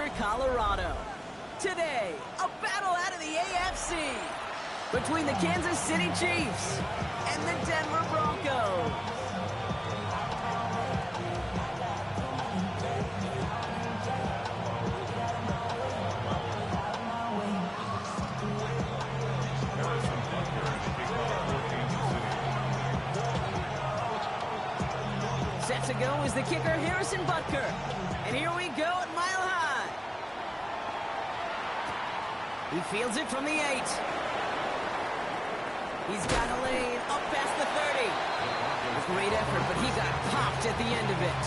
Denver, Colorado. Today, a battle out of the AFC between the Kansas City Chiefs and the Denver Broncos. Set to go is the kicker, Harrison Butker. And here we go at Mile High. He fields it from the 8. He's got a lane up past the 30. A great effort, but he got popped at the end of it.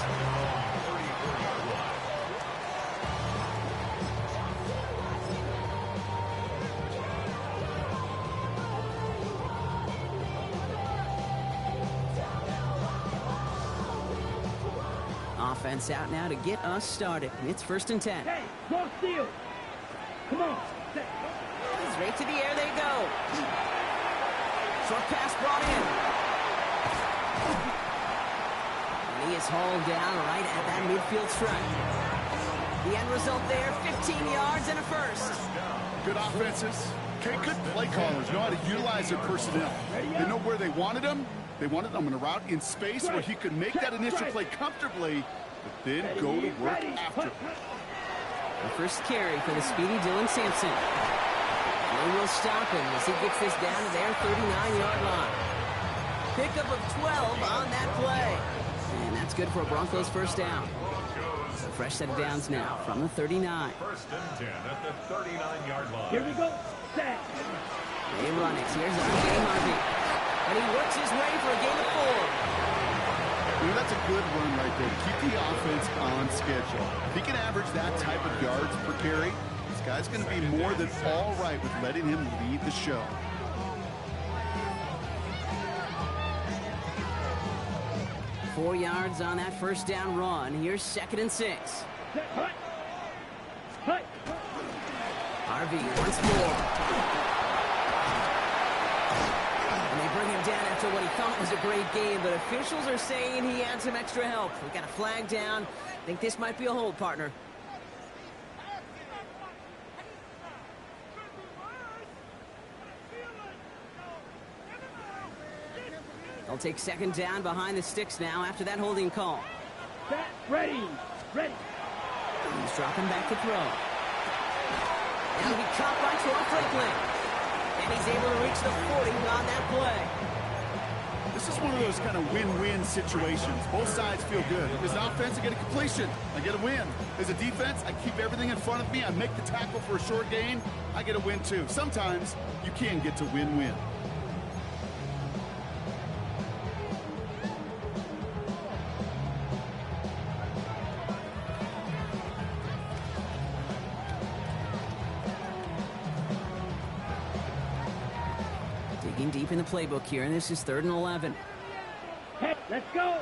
Offense out now to get us started. It's 1st and 10. Hey, go steal. Come on. Straight to the air they go. Short pass brought in. And he is hauled down right at that midfield stripe. The end result there, 15 yards and a first. Good offenses. Okay, good play callers know how to utilize their personnel. They know where they wanted them. They wanted them in a route in space where he could make that initial play comfortably, but then go to work after. The first carry for the speedy Dylan Sampson. They will stop him as he gets this down to their 39-yard line. Pickup of 12 on that play. And that's good for a Broncos first down. So fresh set of downs now from the 39. 1st and 10 at the 39-yard line. Here we go. Set. They run it. Here's our Harvey. And he works his way for a gain of 4. You know, that's a good run right there. Keep the offense on schedule. If he can average that type of yards per carry, this guy's going to be more than all right with letting him lead the show. Four yards on that first down run. Here's 2nd and 6. Harvey once more. Bring him down after what he thought was a great game, but officials are saying he had some extra help. We got a flag down. I think this might be a hold, partner. They'll take 2nd down behind the sticks now after that holding call. Ready. He's dropping back to throw. And he'll be caught by Troy Franklin. And he's able to reach the 40 on that play. This is one of those kind of win-win situations. Both sides feel good. As an offense, I get a completion. I get a win. As a defense, I keep everything in front of me. I make the tackle for a short gain. I get a win, too. Sometimes you can get to win-win. Deep in the playbook here, and this is 3rd and 11. Hey, let's go.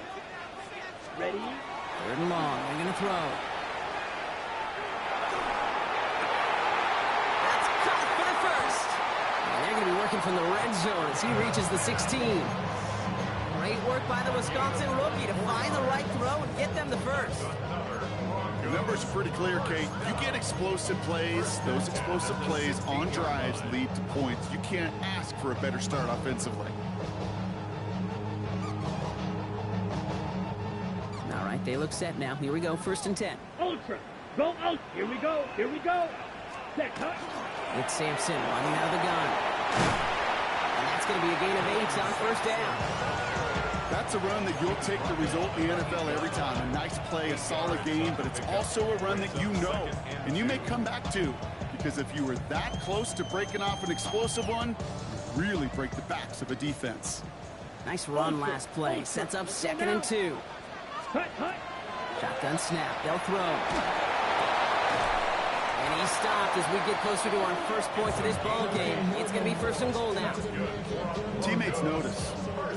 Ready? 3rd and long. They're going to throw. That's caught for the first. And they're going to be working from the red zone as he reaches the 16. Great work by the Wisconsin rookie to find the right throw and get them the first. The numbers are pretty clear, Kate. You get explosive plays. Those explosive plays on drives lead to points. You can't ask for a better start offensively. All right, they look set now. Here we go, 1st and 10. Ultra. Go out. Here we go. Set. It's Sampson running out of the gun. And that's going to be a gain of 8 on 1st down. That's a run that you'll take the result in the NFL every time. A nice play, a solid game, but it's also a run that you know and you may come back to, because if you were that close to breaking off an explosive one, you really break the backs of a defense. Nice run last play. Sets up 2nd and 2. Shotgun snap. They'll throw. And he's stopped as we get closer to our first points of this ball game. It's going to be 1st and goal now. Teammates notice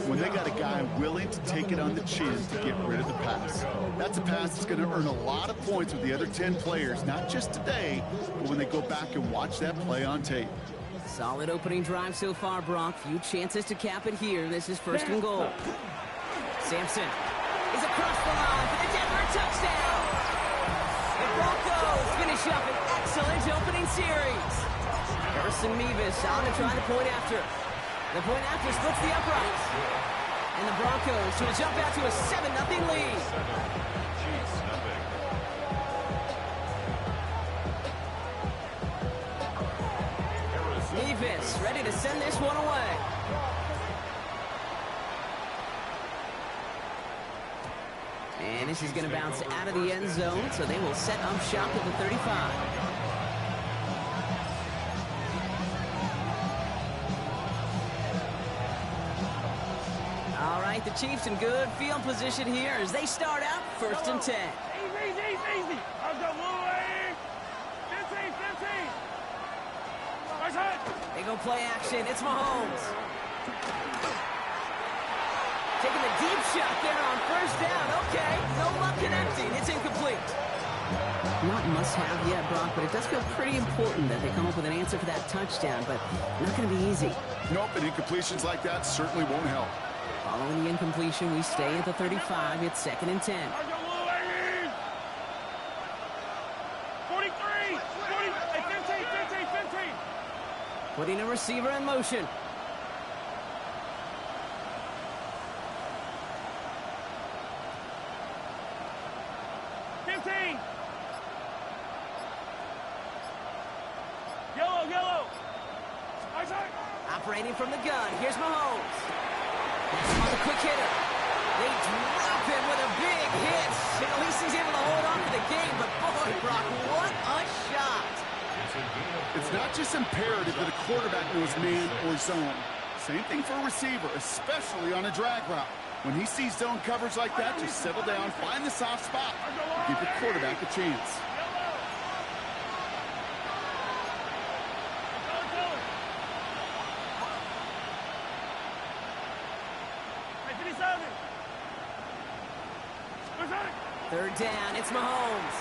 when they got a guy willing to take it on the chin to get rid of the pass. That's a pass that's going to earn a lot of points with the other 10 players, not just today, but when they go back and watch that play on tape. Solid opening drive so far, Brock. Few chances to cap it here. This is 1st and goal. Sampson is across the line for the Denver touchdown. The Broncos finish up Carson Mevis on to try the point after. The point after splits the uprights. And the Broncos will jump out to a 7-0 lead. Mevis ready to send this one away. And this is going to bounce out of the end zone, so they will set up shop at the 35. All right, the Chiefs in good field position here as they start out 1st and 10. Easy. I'll go away. 15. They go play action. It's Mahomes. Taking the deep shot there on 1st down. Okay, no luck connecting. It's incomplete. Not must-have yet, Brock, but it does feel pretty important that they come up with an answer for that touchdown, but not going to be easy. Nope, and incompletions like that certainly won't help. Following the incompletion, we stay at the 35. It's 2nd and 10. 43. 15. Putting a receiver in motion. Yellow. Operating from the gun. Here's Mahomes. That's him on the quick hitter. They drop him with a big hit. At least he's able to hold on to the game, but boy, Brock, what a shot. It's not just imperative that a quarterback knows man or zone. Same thing for a receiver, especially on a drag route. When he sees zone coverage like that, just settle down, find the soft spot, and give your quarterback a chance. Third down, it's Mahomes.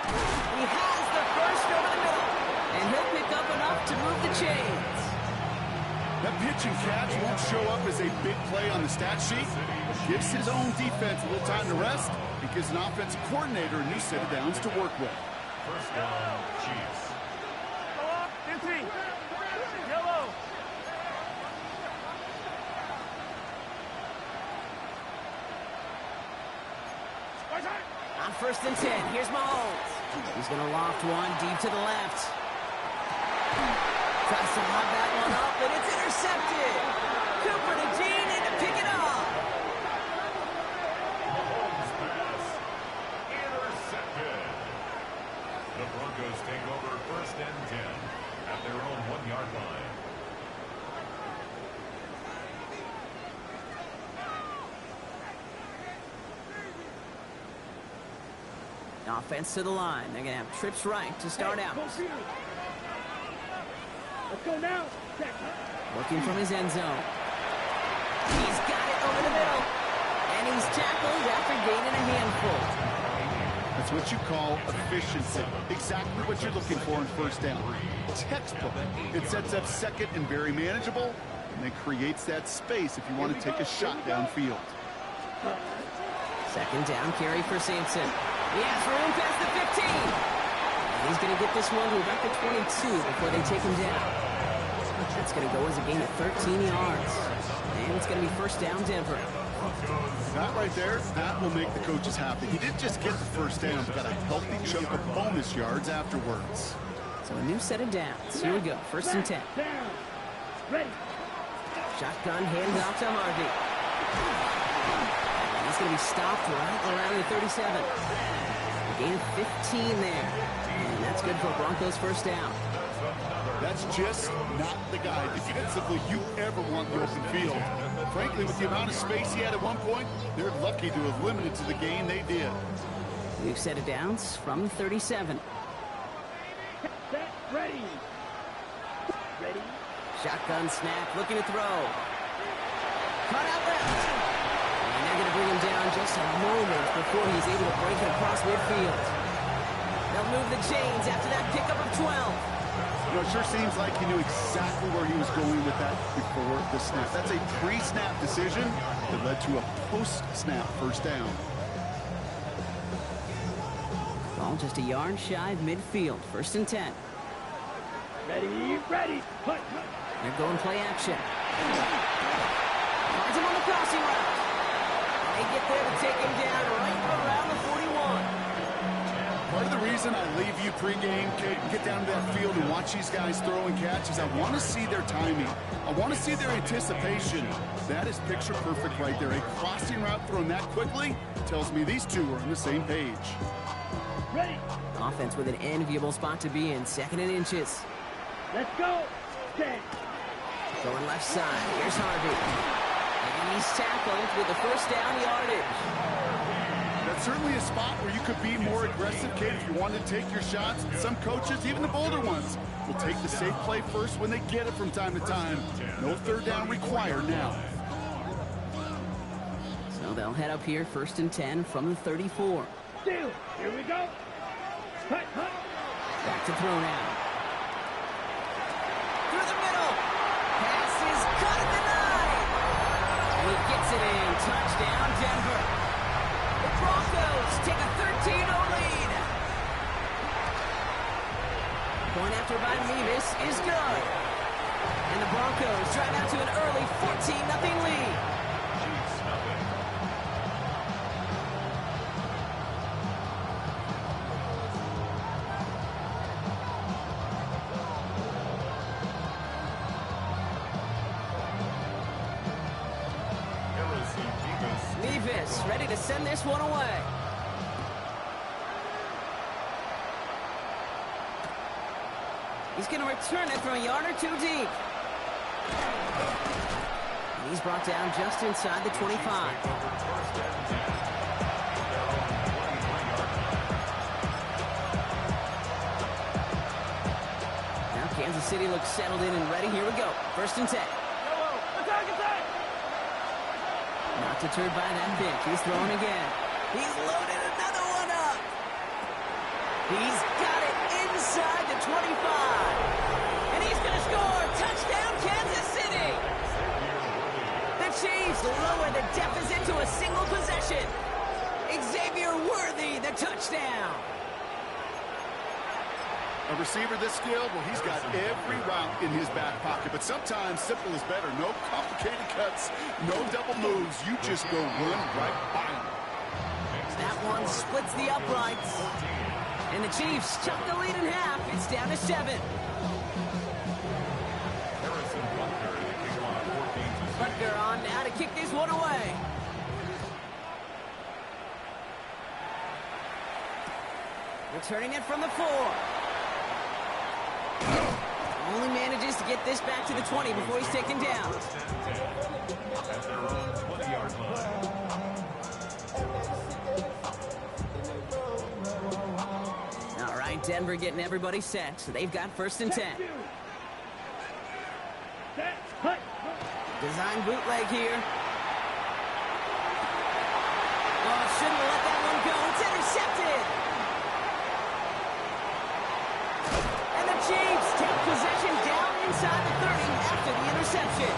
He has the first over the middle, and he'll pick up enough to move the chains. That pitch and catch won't show up as a big play on the stat sheet, but gives his own defense a little time to rest and gives an offensive coordinator a new set of downs to work with. 1st down, Chiefs. 15. Yellow. On 1st and 10, here's Mahomes. He's going to loft one deep to the left. Tries to lob that one up, and it's intercepted. Cooper to Jean in to pick it up. Mahomes pass. Intercepted. The Broncos take over 1st and 10 at their own 1-yard line. Offense to the line. They're going to have trips right to start out. Let's go now. Looking from his end zone. He's got it over the middle. And he's tackled after gaining a handful. That's what you call efficiency. Exactly what you're looking for in 1st down. Textbook. It sets up 2nd and very manageable, and then creates that space if you want to take a shot downfield. 2nd down carry for Sampson. He has room past the 15. And he's going to get this one to about the 22 before they take him down. That's going to go as a gain of 13 yards. And it's going to be 1st down Denver. That right there, that will make the coaches happy. He didn't just get the 1st down, but got a healthy chunk of bonus yards afterwards. So a new set of downs. Here we go, 1st and 10. Down. Ready. Shotgun handoff to Harvey. He's going to be stopped right around the 37. A gain of 15 there. And that's good for Broncos 1st down. That's just not the guy defensively you ever want in the open field. Frankly, with the amount of space he had at one point, they're lucky to have limited to the gain they did. New set of downs from 37. Set. Ready. Shotgun snap, looking to throw. Cut out left. And they're going to bring him down just a moment before he's able to break it across midfield. They'll move the chains after that pickup of 12. You know, it sure seems like he knew exactly where he was going with that before the snap. That's a pre-snap decision that led to a post-snap 1st down. Ball just a yard shy of midfield, 1st and 10. Ready, ready. Hut. They're going play action. Finds him on the crossing route. They get there to take him down right around the 41. Part of the reason I leave you pregame, Kate, and get down to that field and watch these guys throw and catch is I want to see their timing. I want to see their anticipation. That is picture perfect right there. A crossing route thrown that quickly tells me these two are on the same page. Ready. Offense with an enviable spot to be in. 2nd and inches. Let's go. 10. Going left side. Here's Harvey. And he's tackled with the first down yardage. That's certainly a spot where you could be more aggressive, Kate, if you wanted to take your shots. Some coaches, even the bolder ones, will take the safe play first when they get it from time to time. No 3rd down required now. So they'll head up here 1st and 10 from the 34. Still. Here we go. Hut. Back to throw now. Through the middle. Pass is cut at the 9. And he gets it in. Touchdown, Denver. The Broncos take a 13-0 lead. Point after by Nevis is good. And the Broncos drive out to an early 14-0 lead. Nevis ready to send this one away. He's going to return it from a yard or 2 deep. And he's brought down just inside the 25. Now Kansas City looks settled in and ready. Here we go. 1st and 10. Not deterred by that pitch. He's throwing again. He's loaded another one up. He's got it inside the 25. And he's going to score. Touchdown, Kansas City. The Chiefs lower the deficit to a single possession. Xavier Worthy, the touchdown. A receiver this skilled, well, he's got every route in his back pocket. But sometimes simple is better. No complicated cuts, no double moves. You just go run right by him. That one splits the uprights. And the Chiefs chuck the lead in half. It's down to 7. Butker on now to kick this one away. Returning it from the 4. Only manages to get this back to the 20 before he's taken down. At their own 20-yard line. All right, Denver getting everybody set. So they've got 1st and 10. Design bootleg here. Oh, shouldn't have let that one go. It's intercepted. And the Chiefs take possession down inside the 30 after the interception.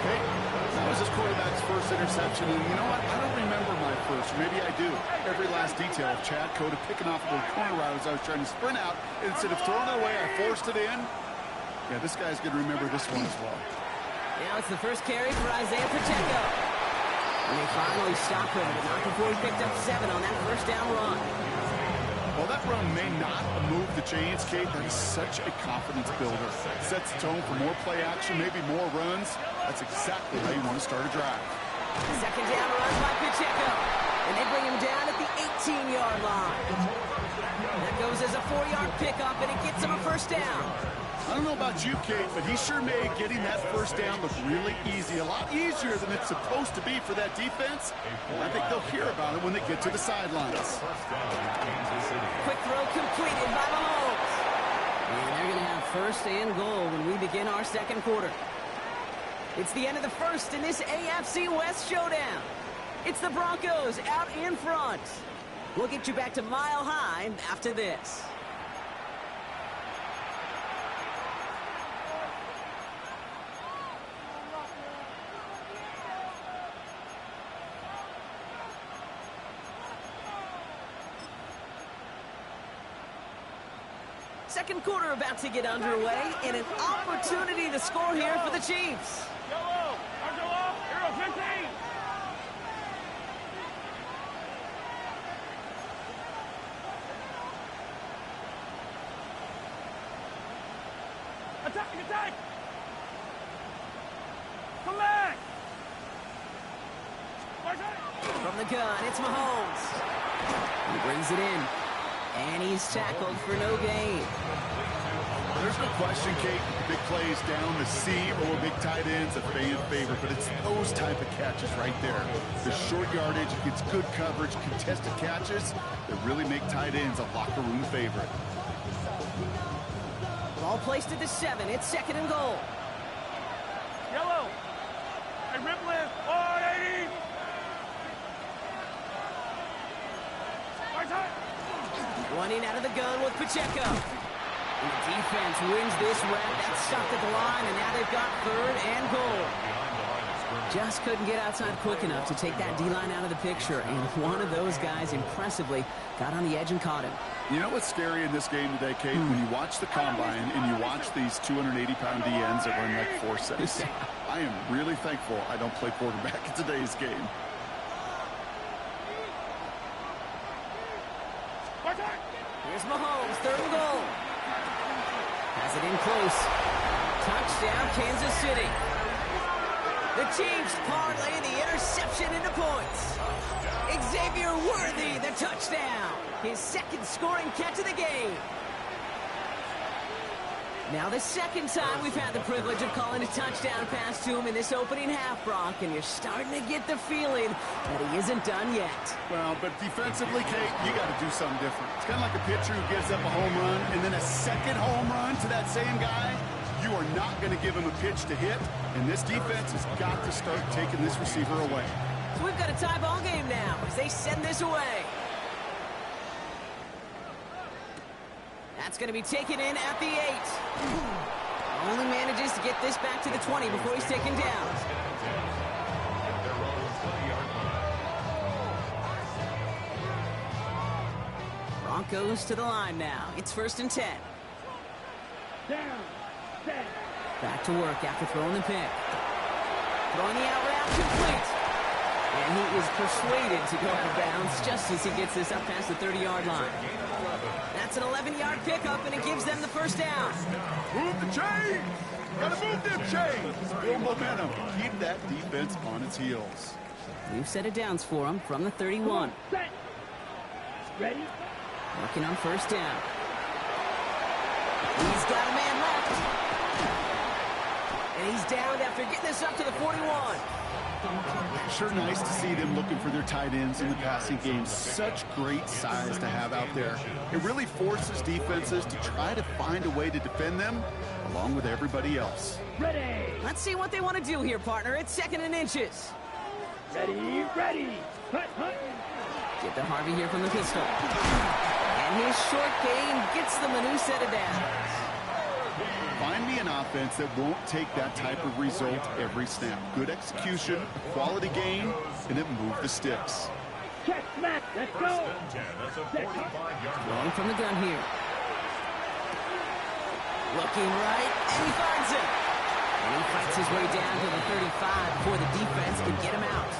Hey, that was his quarterback's first interception, and you know what? I don't remember my first. Maybe I do. Every last detail of Chad Cota picking off a little corner route as I was trying to sprint out. Instead of throwing it away, I forced it in. Yeah, this guy's going to remember this one as well. Now it's the first carry for Isaiah Pacheco. And they finally stop him, but not before he picked up 7 on that first down run. While that run may not move the chains, Kate, that is such a confidence builder. Sets the tone for more play action, maybe more runs. That's exactly how you want to start a drive. 2nd down runs by Pacheco. And they bring him down at the 18-yard line. That goes as a 4-yard pickup, and it gets him a first down. I don't know about you, Kate, but he sure made getting that first down look really easy. A lot easier than it's supposed to be for that defense. I think they'll hear about it when they get to the sidelines. Quick throw completed by Mahomes. And they're going to have 1st and goal when we begin our 2nd quarter. It's the end of the 1st in this AFC West showdown. It's the Broncos out in front. We'll get you back to Mile High after this. Second quarter about to get underway, and an opportunity to score here for the Chiefs. Yellow, Marshall off, Hero 15. Attack, attack! Come back! From the gun, it's Mahomes. He brings it in, and he's tackled for no gain. There's no question, Kate, big plays down the seam or big tight ends, a fan favorite, but it's those type of catches right there. The short yardage against good coverage, contested catches that really make tight ends a locker room favorite. Ball placed at the 7. It's second and goal. Yellow! Hey, Ripley! 180! Running out of the gun with Pacheco. And the defense wins this round. That's stopped at the line, and now they've got third and goal. Just couldn't get outside quick enough to take that D-line out of the picture, and one of those guys impressively got on the edge and caught him. You know what's scary in this game today, Kate? When you watch the combine and you watch these 280-pound DNs that run like 4.6. I am really thankful I don't play quarterback in today's game. Here's Mahomes, third and goal. Has it in close. Touchdown, Kansas City. The Chiefs parlay the interception into points. Xavier Worthy, the touchdown. His second scoring catch of the game. Now the second time we've had the privilege of calling a touchdown pass to him in this opening half, Brock, and you're starting to get the feeling that he isn't done yet. Well, but defensively, Kate, you got to do something different. It's kind of like a pitcher who gives up a home run and then a second home run to that same guy. You are not going to give him a pitch to hit, and this defense has got to start taking this receiver away. So we've got a tie ball game now as they send this away. That's going to be taken in at the 8. Only manages to get this back to the 20 before he's taken down. Broncos to the line now. It's 1st and 10. Down, set. Back to work after throwing the pick. Throwing the out route complete. And he is persuaded to go out of bounds just as he gets this up past the 30-yard line. That's an 11-yard pickup, and it gives them the first down. Move the chains! Gotta move them chains! Build momentum. Keep that defense on its heels. We've set it downs for him from the 31. Set. Ready? Working on first down. He's got a man left. And he's downed after getting this up to the 41. Sure nice to see them looking for their tight ends in the passing game. Such great size to have out there. It really forces defenses to try to find a way to defend them along with everybody else. Ready. Let's see what they want to do here, partner. It's 2nd and inches. Ready, ready. Hut, hut. Get to Harvey here from the pistol. And his short game gets them a new set of downs. Find me an offense that won't take that type of result every snap. Good execution, a quality game, and it move the sticks. Check, smack. Let's go. Going from the gun here. Looking right, and he finds it. And he fights his way down to the 35 before the defense can get him out.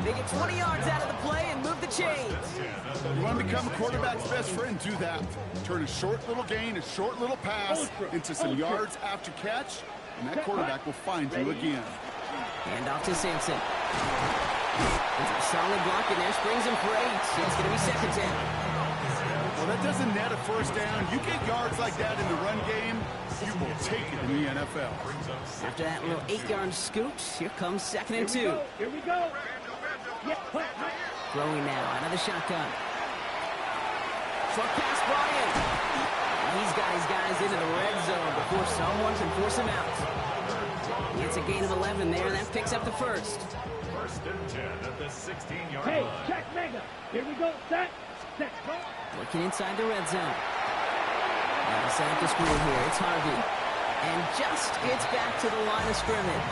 They get 20 yards out of the play and move the chains. You want to become a quarterback's best friend? Do that. Turn a short little gain, a short little pass into some yards after catch, and that quarterback will find you again. Hand off to Sampson. It's a solid block, and Nash brings him for 8. It's going to be 2nd down. Well, that doesn't net a first down. You get yards like that in the run game, you will take it in the NFL. After that little 8-yard scoot, here comes 2nd and 2. Here we go. Yeah, hut, hut. Throwing now out of the shotgun. Short pass brought in. He's got his guys into the red zone before someone can force him out. It's a gain of 11 there. That picks up the first. 1st and 10 at the 16-yard Hey, line. check mega. Here we go. Set. Set. Go. Working inside the red zone. Now set up the screen here. It's Harvey. And just gets back to the line of scrimmage.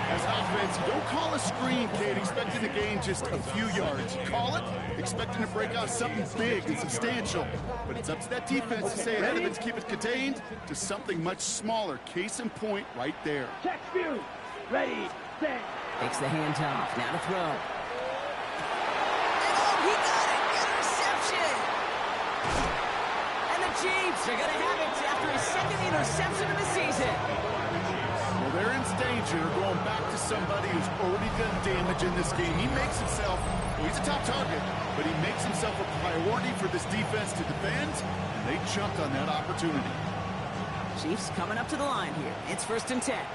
As this offense, you don't call a screen, Kate, expecting to gain just a few yards. You call it expecting to break out something big and substantial. But it's up to that defense to stay ahead of it, to keep it contained to something much smaller. Case in point right there. Check view. Ready, set. Takes the handoff. Now to throw. And he got it! Interception! And the Chiefs are going to have it after his second interception of the season. Well, they're in danger going back to somebody who's already done damage in this game. He makes himself, well, he's a top target, but he makes himself a priority for this defense to defend, and they jumped on that opportunity. Chiefs coming up to the line here. It's 1st and 10.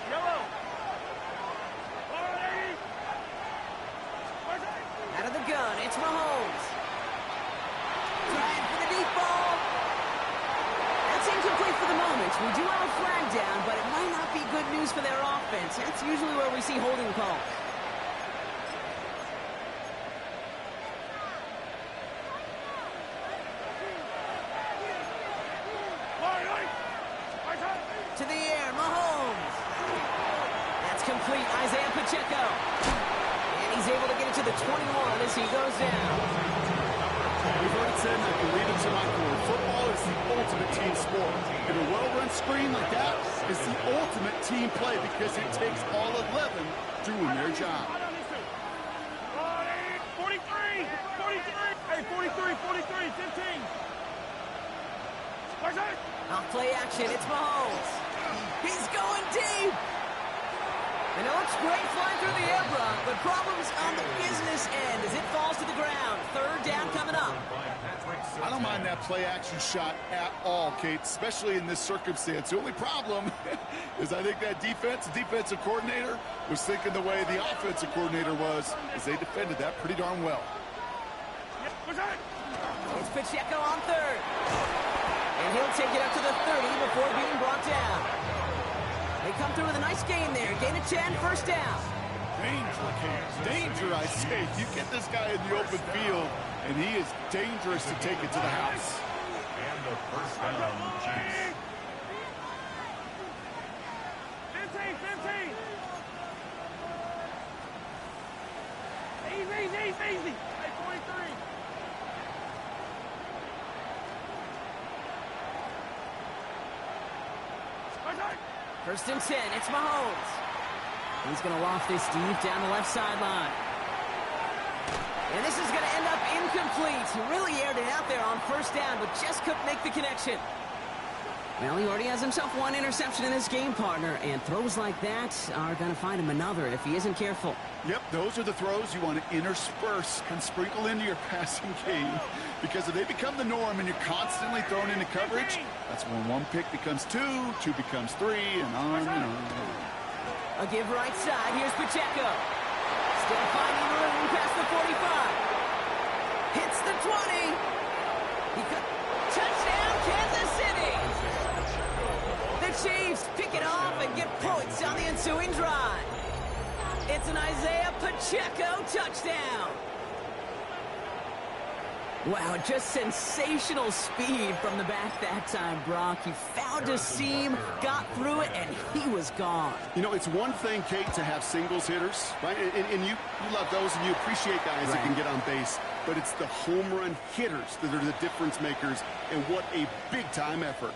Yellow. Out of the gun, it's Mahomes. Trying for the deep ball. That's incomplete for the moment. We do have a flag down, but it might not be good news for their offense. That's usually where we see holding calls. To the air, Mahomes. That's complete, Isaiah Pacheco. And he's able to get it to the 21 as he goes down. We've heard it said, and I believe it to my core, football is the ultimate team sport. And a well-run screen like that is the ultimate team play because it takes all 11 doing their job. 43, 43, hey, 43, 43, 15. Off play action, it's Mahomes. He's going deep. And it looks great flying through the air, Brock, but problems on the business end as it falls to the ground. 3rd down coming up. I don't mind that play action shot at all, Kate, especially in this circumstance. The only problem is I think that defensive coordinator was thinking the way the offensive coordinator was as they defended that pretty darn well. It's Pacheco on 3rd. And he'll take it up to the 30 before being brought down. They come through with a nice gain there. Gain of 10, 1st down. Danger, Kate. Danger, I say. You get this guy in the open field, and he is dangerous to take it to the house. And the 1st down, Chiefs. 15. Easy. Hey, 43. First and 10, it's Mahomes. He's going to loft this deep down the left sideline. And this is going to end up incomplete. He really aired it out there on 1st down, but just couldn't make the connection. Well, he already has himself one interception in this game, partner, and throws like that are going to find him another if he isn't careful. Yep, those are the throws you want to intersperse and sprinkle into your passing game, because if they become the norm and you're constantly thrown into coverage, that's when 1 pick becomes 2, 2 becomes 3, and on and on. A give right side. Here's Pacheco. Still finding room past the 45. Hits the 20. Touchdown, Kansas City. The Chiefs pick it off and get points on the ensuing drive. It's an Isaiah Pacheco touchdown. Wow, just sensational speed from the back that time, Brock. He found a seam, got through it, and he was gone. You know, it's one thing, Kate, to have singles hitters, right? And you love those, and you appreciate guys that can get on base. But it's the home run hitters that are the difference makers, and what a big-time effort.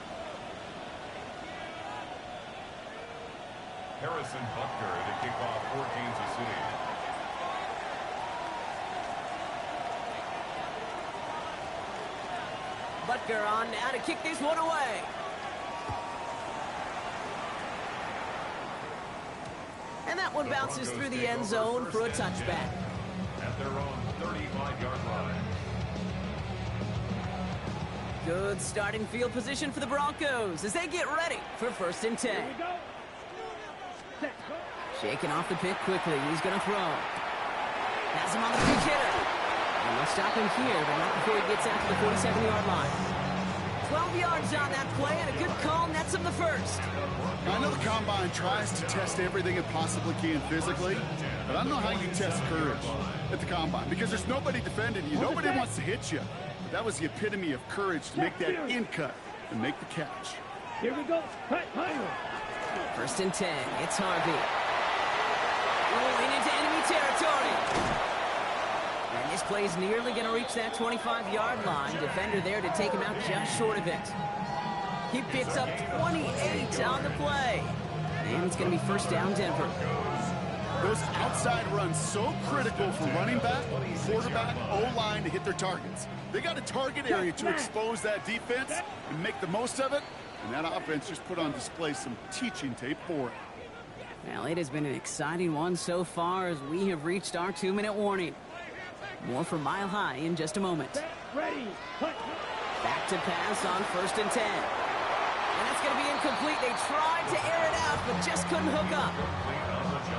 Harrison Butker to kick off for Kansas City. Butker on now to kick this one away. And that one bounces through the end zone for a touchback. At their own 35-yard line. Good starting field position for the Broncos as they get ready for 1st and 10. Shaking off the pick quickly. He's going to throw. Has him on the pitch hitter. And they'll stop him here, but not before he gets out to the 47-yard line. 12 yards on that play, and a good call nets him the 1st. I know the Combine tries to test everything it possibly can physically, but I don't know how you test courage at the Combine, because there's nobody defending you. Nobody wants to hit you. But that was the epitome of courage to make that in cut and make the catch. Here we go. Cut, 1st and 10. It's Harvey. Rolling into enemy territory. And this play is nearly going to reach that 25-yard line. Defender there to take him out just short of it. He picks up 28 on the play. And it's going to be first down, Denver. Those outside runs so critical for running back, quarterback, O-line to hit their targets. They got a target area to expose that defense and make the most of it. And that offense just put on display some teaching tape for it. Well, it has been an exciting one so far as we have reached our 2-minute warning. More from Mile High in just a moment. Ready. Back to pass on 1st and 10. And that's going to be incomplete. They tried to air it out, but just couldn't hook up.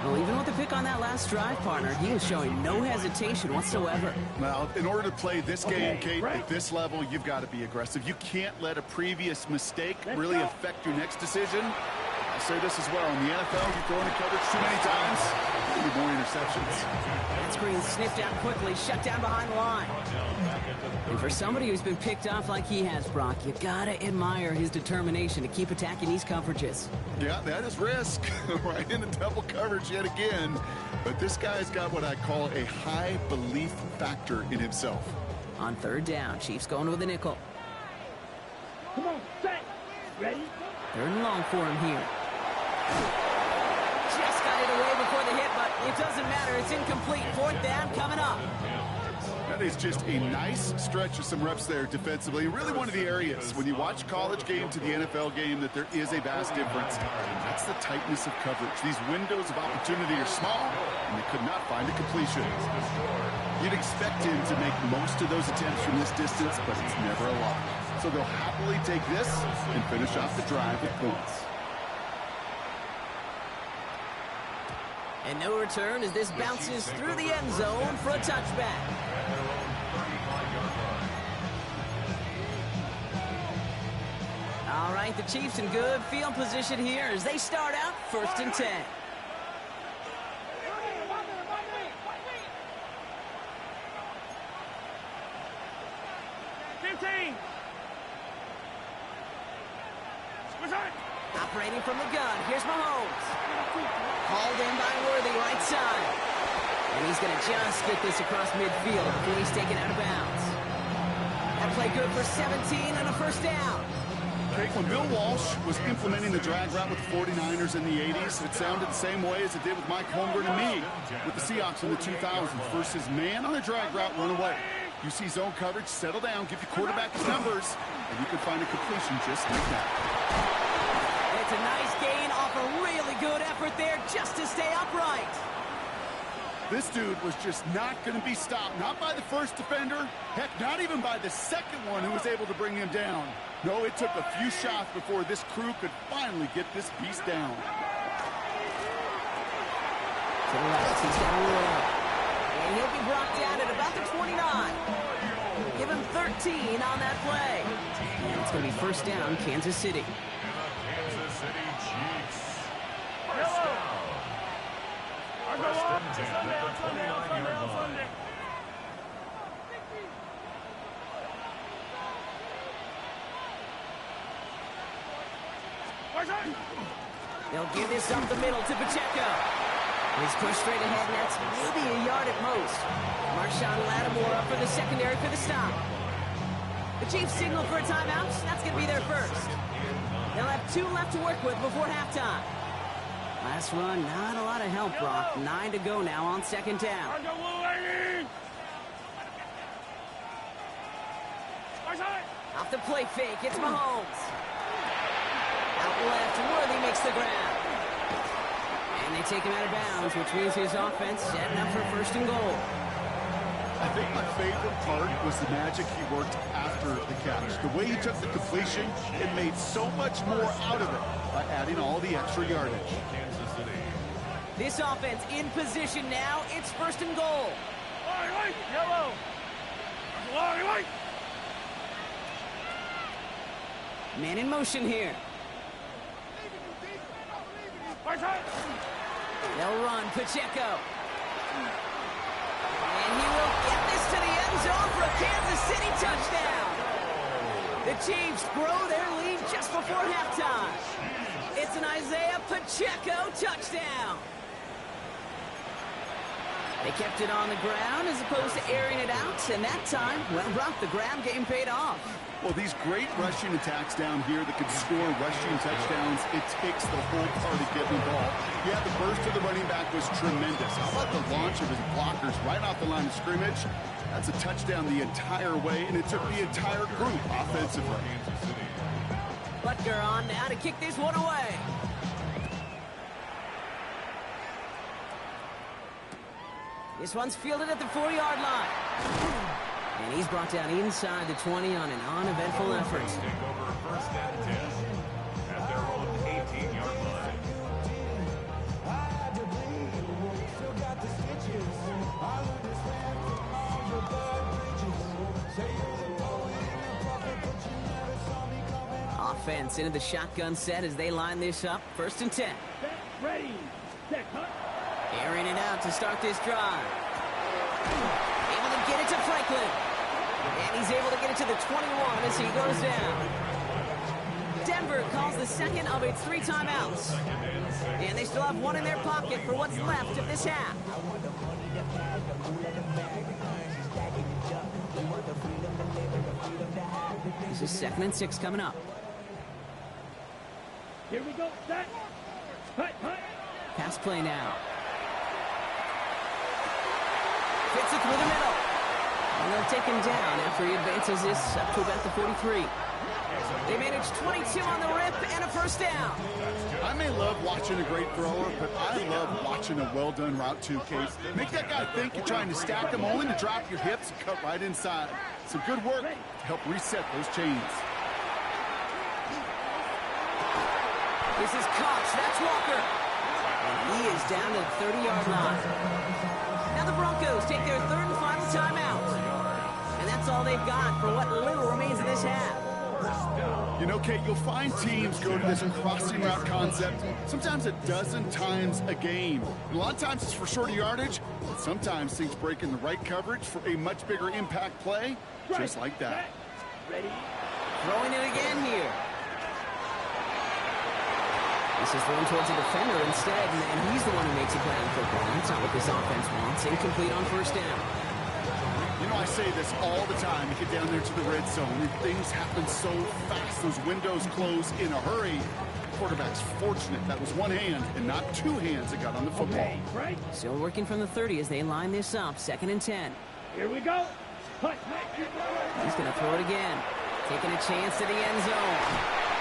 Well, even with the pick on that last drive, partner, he was showing no hesitation whatsoever. Well, in order to play this game, Kate, at this level, you've got to be aggressive. You can't let a previous mistake really affect your next decision. I'll say this as well. In the NFL, you throw into coverage too many times, you get more interceptions. That screen sniffed out quickly, shut down behind the line. And for somebody who's been picked off like he has, Brock, you gotta admire his determination to keep attacking these coverages. Yeah, that is risk. Right into double coverage yet again. But this guy's got what I call a high belief factor in himself. On 3rd down, Chiefs going with the nickel. Come on, set. Ready? 3rd and long for him here. Just got it away before the hit, but it doesn't matter. It's incomplete. 4th down coming up. That is just a nice stretch of some reps there defensively. Really one of the areas when you watch college game to the NFL game that there is a vast difference. That's the tightness of coverage. These windows of opportunity are small, and they could not find a completion. You'd expect him to make most of those attempts from this distance, but it's never a lot. So they'll happily take this and finish off the drive with points. And no return as this bounces through the end zone for a touchback. All right, the Chiefs in good field position here as they start out 1st and 10. Operating from the gun, here's Mahomes. Hauled in by Worthy, right side. And he's going to just get this across midfield before he's taken out of bounds. That play good for 17 and a first down. Jake, when Bill Walsh was implementing the drag route with the 49ers in the 80s, it sounded the same way as it did with Mike Holmgren and me with the Seahawks in the 2000s versus man on a drag route, run away. You see zone coverage, settle down, give your quarterback his numbers, and you can find a completion just like that. It's a nice gain off a really good effort there just to stay upright. This dude was just not going to be stopped, not by the first defender, heck, not even by the second one who was able to bring him down. No, it took a few shots before this crew could finally get this beast down. To the left, he's got a roll. And he'll be brought down at about the 29. Give him 13 on that play. And it's going to be first down, Kansas City. Kansas City Chiefs. They'll give this up the middle to Pacheco. He's pushed straight ahead, and that's maybe a yard at most. Marshawn Lattimore up for the secondary for the stop. The Chiefs signal for a timeout. That's going to be their first. They'll have 2 left to work with before halftime. Last run, not a lot of help, Brock. 9 to go now on 2nd down. Off the play fake, it's Mahomes. Out left, Worthy makes the ground. And they take him out of bounds, which means his offense setting up for 1st and goal. I think my favorite part was the magic he worked after the catch. The way he took the completion and made so much more out of it by adding all the extra yardage. This offense in position now. It's 1st and goal. Yellow. Man in motion here. They'll run Pacheco. And he will get this to the end zone for a Kansas City touchdown. The Chiefs grow their lead just before halftime. It's an Isaiah Pacheco touchdown. They kept it on the ground as opposed to airing it out, and that time, well, Brock, the ground game paid off. Well, these great rushing attacks down here that can score rushing touchdowns, it takes the whole party getting involved. Yeah, the burst of the running back was tremendous. How about the launch of his blockers right off the line of scrimmage? That's a touchdown the entire way, and it took the entire group offensively. Butker on now to kick this one away. This one's fielded at the 4-yard line. And he's brought down inside the 20 on an uneventful effort. Take over first and 10 at their own 18-yard line. Offense into the shotgun set as they line this up. First and 10. Set, ready, set, cut. Airing it out to start this drive. Able to get it to Franklin. And he's able to get it to the 21 as he goes down. Denver calls the second of its 3 timeouts. And they still have one in their pocket for what's left of this half. This is 2nd and 6 coming up. Here we go, set, cut, cut. Pass play now. Fits it through the middle. And they'll take him down after he advances this up to about the 43. They manage 22 on the rip and a first down. I may love watching a great thrower, but I love watching a well-done route too, Kate. Make that guy think you're trying to stack him, only to drop your hips and cut right inside. Some good work to help reset those chains. This is Cox. That's Walker. And he is down to the 30-yard line. Now the Broncos take their 3rd and final timeout. And that's all they've got for what little remains of this half. You know, Kate, you'll find teams go to this crossing route concept sometimes a dozen times a game. And a lot of times it's for shorter yardage, but sometimes things break in the right coverage for a much bigger impact play, just like that. Ready. Throwing it again here. This is thrown towards a defender instead, and he's the one who makes a play on football. That's not what this offense wants. Incomplete on first down. You know, I say this all the time. You get down there to the red zone, and things happen so fast. Those windows close in a hurry. Quarterback's fortunate that was one hand and not 2 hands that got on the football. Okay, right. Still working from the 30 as they line this up. 2nd and 10. Here we go. Cut. He's going to throw it again. Taking a chance to the end zone.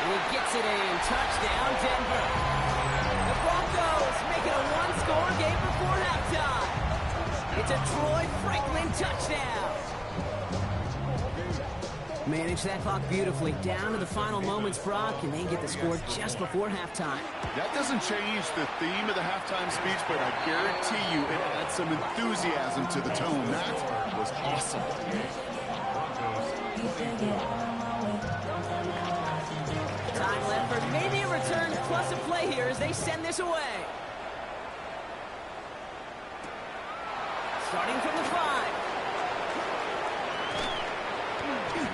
And he gets it in. Touchdown, Denver. The Broncos make it a 1-score game before halftime. It's a Troy Franklin touchdown. Manage that clock beautifully. Down to the final moments, Brock, and they get the score just before halftime. That doesn't change the theme of the halftime speech, but I guarantee you it adds some enthusiasm to the tone. That was awesome. Time left for maybe a return plus a play here as they send this away. Starting from the 5.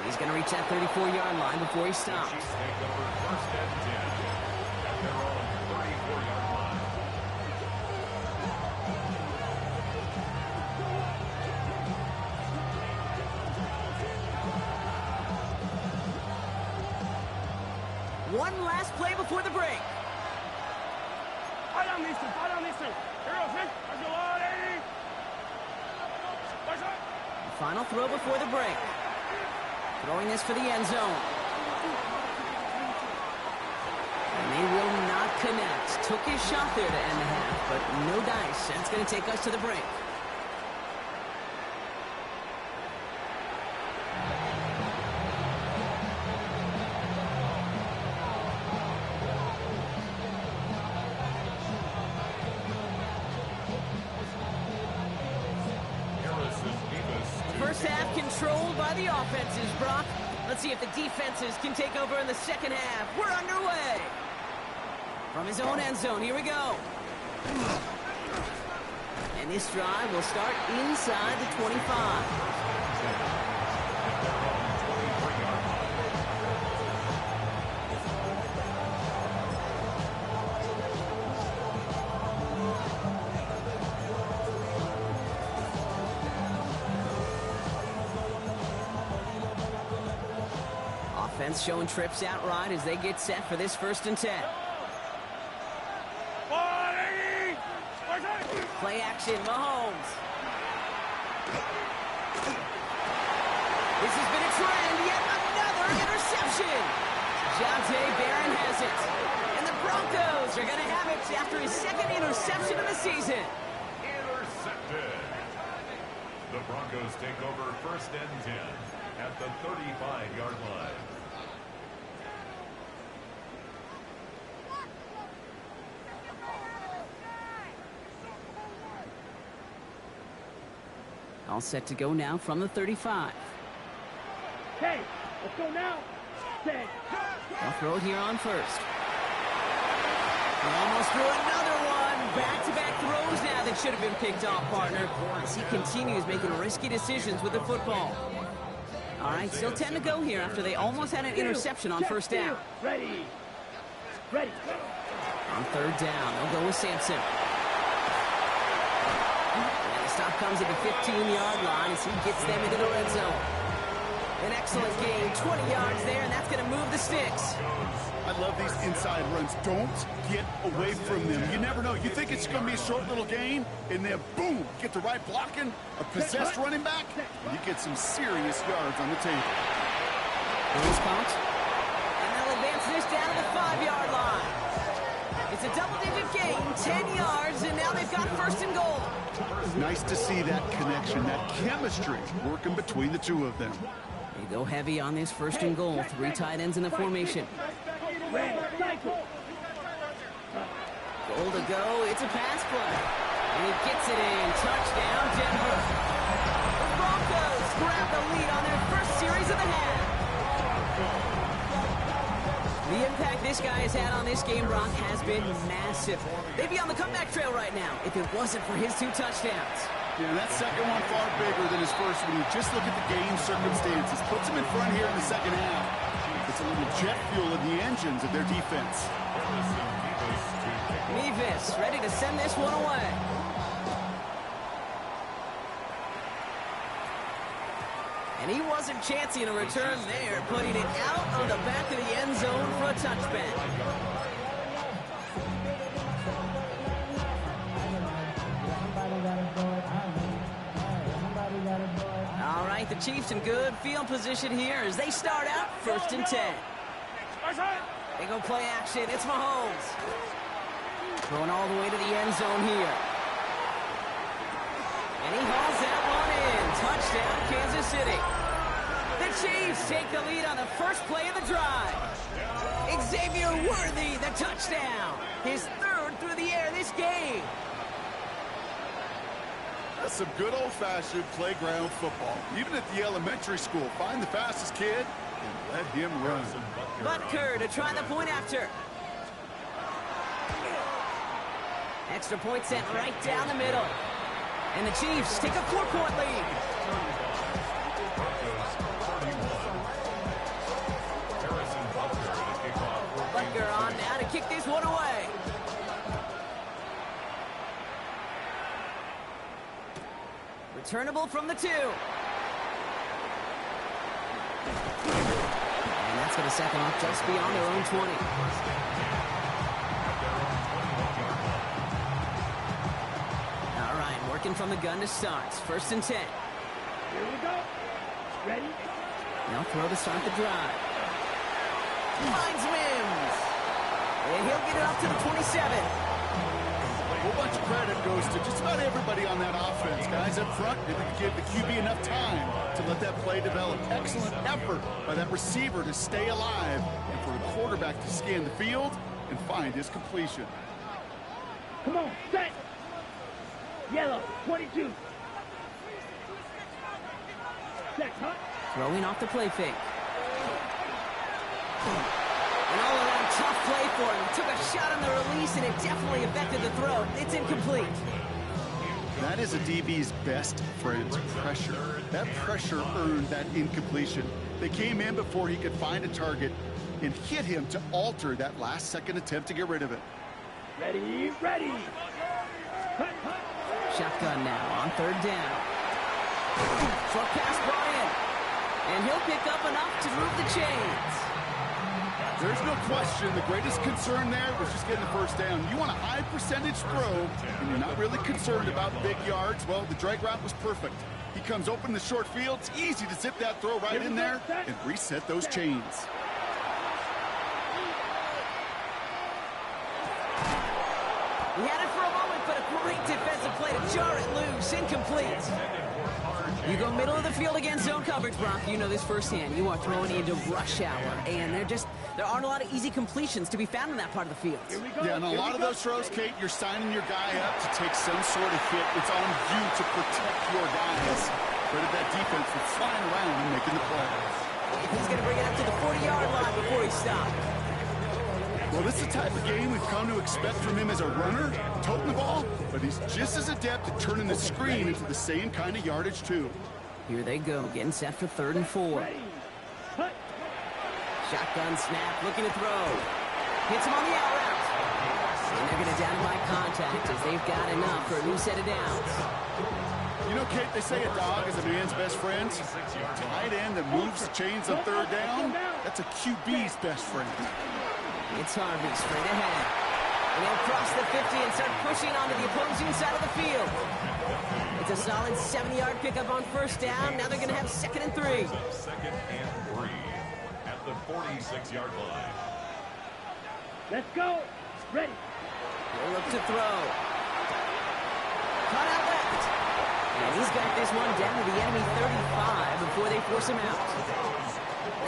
He's going to reach that 34-yard line before he stops. Take over first and 10 at their own 34-yard line. One last play before the break. Fire mister. Final throw before the break. Throwing this for the end zone. And they will not connect. Took his shot there to end the half, but no dice. That's going to take us to the break. First half controlled by the offenses, Brock. Let's see if the defenses can take over in the second half. We're underway. From his own end zone, here we go. And this drive will start inside the 25. Defense showing trips out right as they get set for this 1st and 10. Play action, Mahomes. This has been a trend, yet another interception. Jonte Barron has it. And the Broncos are going to have it after his 2nd interception of the season. Intercepted. The Broncos take over 1st and 10 at the 35-yard line. All set to go now from the 35. Okay, let's go now. They'll throw it here on 1st. He almost threw another one. Back-to-back throws now that should have been picked off, partner, as he continues making risky decisions with the football. All right, still 10 to go here after they almost had an interception on 1st down. Ready. On 3rd down, they'll go with Sampson. And the stop comes at the 15-yard line as he gets them into the red zone. An excellent gain, 20 yards there, and that's going to move the sticks. I love these inside runs. Don't get away from them. You never know. You think it's going to be a short little gain, and then boom, get the right blocking, a possessed running back, and you get some serious yards on the table. Those pumped. And they'll advance this down to the 5-yard line. It's a double-digit gain, 10 yards, and now they've got 1st and goal. Nice to see that connection, that chemistry working between the two of them. They go heavy on this 1st and goal. 3 tight ends in the formation. Goal to go. It's a pass play. And he gets it in. Touchdown, Denver. The Broncos grab the lead on their 1st series of the half. The impact this guy has had on this game, Brock, has been massive. They'd be on the comeback trail right now if it wasn't for his 2 touchdowns. Yeah, that second one far bigger than his first when you just look at the game circumstances. Puts him in front here in the 2nd half. It's a little jet fuel in the engines of their defense. Mevis ready to send this one away. And he wasn't chancing a return there, putting it out on the back of the end zone for a touchback. All right, the Chiefs in good field position here as they start out 1st and 10. They go play action. It's Mahomes. Throwing all the way to the end zone here. And he hauls that one in. Touchdown, Kansas City. The Chiefs take the lead on the 1st play of the drive. Xavier Worthy, the touchdown. His 3rd through the air this game. That's some good old-fashioned playground football. Even at the elementary school, find the fastest kid and let him run. Butker to try the point after. Extra point sent right down the middle. And the Chiefs take a 4-point lead. Butker on now to kick this one away. Returnable from the 2. And that's going to set them up just beyond their own 20. All right, working from the gun to start. 1st and 10. Here we go. Ready? Now throw to start the drive. Finds Mims. And he'll get it up to the 27. A whole bunch of credit goes to just about everybody on that offense. Guys up front, they didn't give the QB enough time to let that play develop. Excellent effort by that receiver to stay alive and for the quarterback to scan the field and find his completion. Come on, set. Yellow, 22. Set, huh? Throwing off the play fake. An all-around tough play for him. Took a shot on the release, and it definitely affected the throw. It's incomplete. That is a DB's best friend, pressure. That pressure earned that incompletion. They came in before he could find a target and hit him to alter that last-second attempt to get rid of it. Ready, ready. Hut, hut. Shotgun now on 3rd down. Short pass brought in. And he'll pick up enough to move the chains. There's no question the greatest concern there was just getting the first down. You want a high percentage throw, and you're not really concerned about big yards. Well, the drag route was perfect. He comes open in the short field. It's easy to zip that throw right in there and reset those chains. He had it for a moment, but a great defensive play to jar it loose. Incomplete. You go middle of the field against zone coverage, Brock. You know this firsthand. You are throwing into rush hour, and there aren't a lot of easy completions to be found in that part of the field. Yeah, and a lot of those throws, Kate, you're signing your guy up to take some sort of hit. It's on you to protect your guys. Credit that defense for flying around and making the play. He's going to bring it up to the 40-yard line before he stops. Well, this is the type of game we've come to expect from him as a runner, toting the ball, but he's just as adept at turning the screen into the same kind of yardage, too. Here they go, getting set for 3rd and 4. Shotgun snap, looking to throw. Hits him on the out route. And they're going to down by contact as they've got enough for a new set of downs. You know, Kate, they say a dog is a man's best friend. Tight end that moves the chains on 3rd down, that's a QB's best friend. It's Harvey straight ahead. And he'll cross the 50 and start pushing onto the opposing side of the field. It's a solid 70-yard pickup on 1st down. Now they're going to have 2nd and 3. 2nd and 3 at the 46-yard line. Let's go. Ready. He'll look to throw. Cut out left. And he's got this one down to the enemy 35 before they force him out.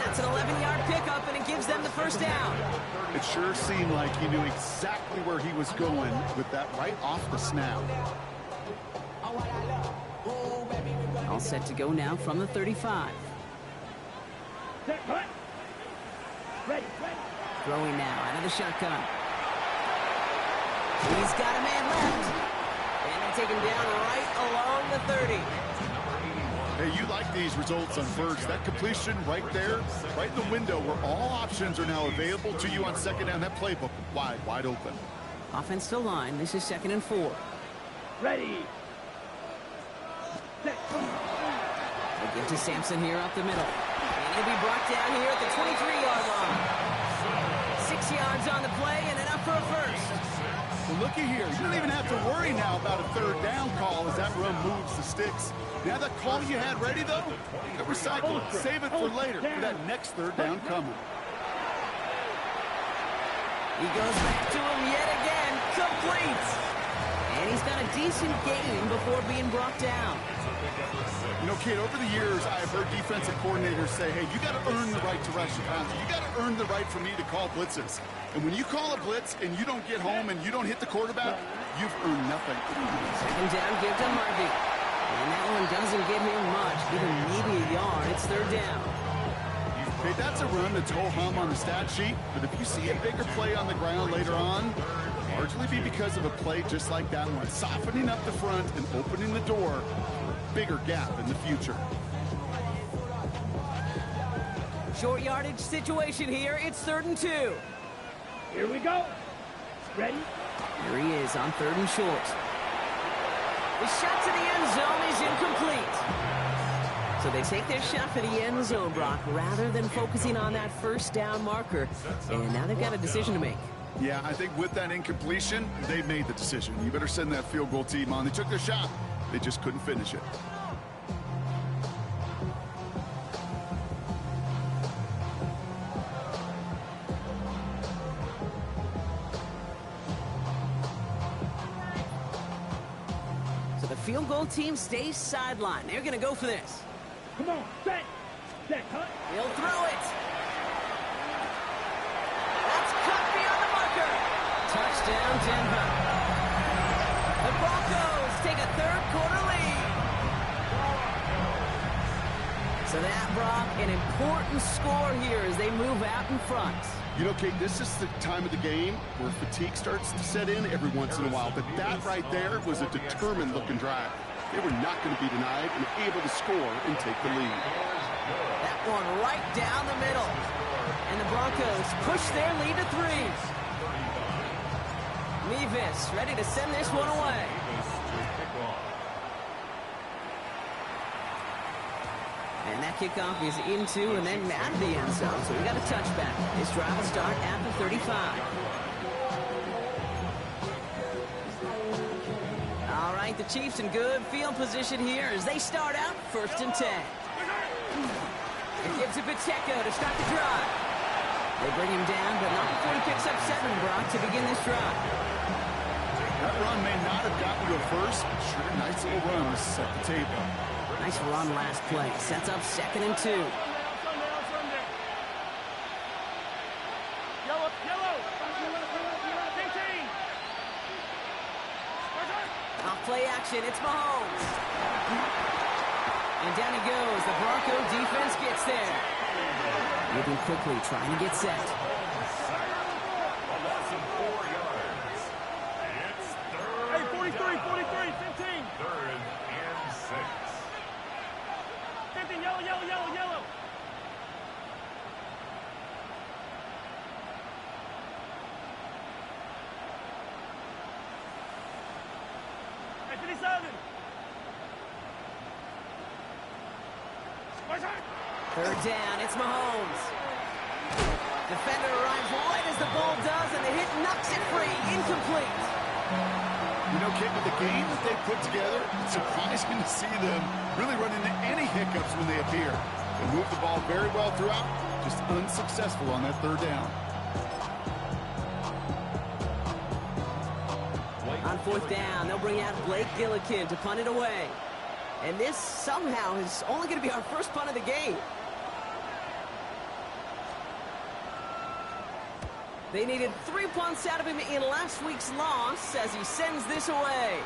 That's an 11-yard pickup, and it gives them the 1st down. It sure seemed like he knew exactly where he was going with that right off the snap. All set to go now from the 35. Set, cut. Ready. Throwing now out of the shotgun. He's got a man left. And they take him down right along the 30. Hey, you like these results on first. That completion right there, right in the window where all options are now available to you on 2nd down. That playbook wide open. Offense to line. This is 2nd and 4. Ready. Set. They give to Sampson here up the middle. And he'll be brought down here at the 23-yard line. 6 yards on the play and enough for a 1st. Well, looky here. You don't even have to worry now about a 3rd down call as that run moves the sticks. Now that call you had ready, though, recycle it. Save it for later, for that next 3rd down coming. He goes back to him yet again. Complete. And he's got a decent gain before being brought down. You know, Kate, over the years, I've heard defensive coordinators say, hey, you got to earn the right to rush the passer. You got to earn the right for me to call blitzes. And when you call a blitz and you don't get home and you don't hit the quarterback, you've earned nothing. 2nd down, give to Harvey. And that one doesn't get him much, even maybe a yard. It's 3rd down. Hey, that's a run that's ho-hum on the stat sheet, but if you see a bigger play on the ground later on, largely be because of a play just like that one, softening up the front and opening the door for a bigger gap in the future. Short yardage situation here. It's 3rd and 2. Here we go. Ready. Here he is on 3rd and short. The shot to the end zone is incomplete. So they take their shot for the end zone, Brock, rather than focusing on that 1st down marker. And now they've got a decision to make. Yeah, I think with that incompletion, they made the decision. You better send that field goal team on. They took their shot. They just couldn't finish it. So the field goal team stays sidelined. They're going to go for this. Come on. Set. Set. Cut. He'll throw it. That's cut beyond the marker. Touchdown, Denver. The Broncos take a 3rd quarter lead. So that, Brock, an important score here as they move out in front. You know, Kate, this is the time of the game where fatigue starts to set in every once in a while, but that right there was a determined-looking drive. They were not going to be denied and able to score and take the lead. That one right down the middle. And the Broncos push their lead to 3. Mevis ready to send this one away. And that kickoff is into and then out of the end zone. So we got a touchback. This drive will start at the 35. All right, the Chiefs in good field position here as they start out 1st and 10. It gives it Pacheco to start the drive. They bring him down, but not before he picks up 7, Brock, to begin this drive. That run may not have gotten you a first, but sure, nice little run to set the table. Nice run last play. Sets up 2nd and 2. Yellow. Off play action, it's Mahomes. And down he goes. The Bronco defense gets there. Moving quickly, trying to get set. A loss of 4 yards. It's 3rd. Hey, 43, 15. 3rd and 6. 15, yellow. Hey, 57. 3rd down, it's Mahomes. Defender arrives right as the ball does, and the hit knocks it free. Incomplete. You know, Kit, with the game that they put together, it's surprising to see them really run into any hiccups when they appear. They move the ball very well throughout, just unsuccessful on that 3rd down. On 4th down, they'll bring out Blake Gillikin to punt it away. And this somehow is only going to be our first punt of the game. They needed 3 punts out of him in last week's loss as he sends this away.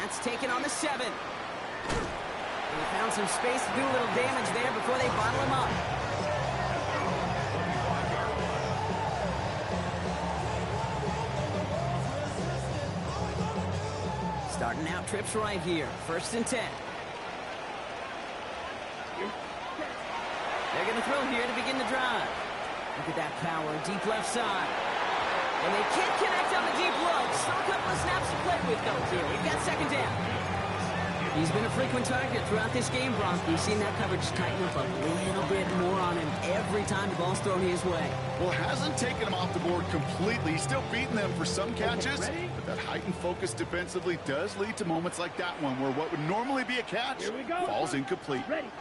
That's taken on the 7. He found some space to do a little damage there before they bottle him up. Starting out trips right here. 1st and 10. They're going to throw here to begin the drive. Look at that power, deep left side. And they can't connect on the deep low. Still a couple of snaps to play with, though, here. We've got 2nd down. He's been a frequent target throughout this game, Brock. We've seen that coverage tighten up a little bit more on him every time the ball's thrown his way. Well, it hasn't taken him off the board completely. He's still beating them for some catches, but that heightened focus defensively does lead to moments like that one where what would normally be a catch falls incomplete. Ready.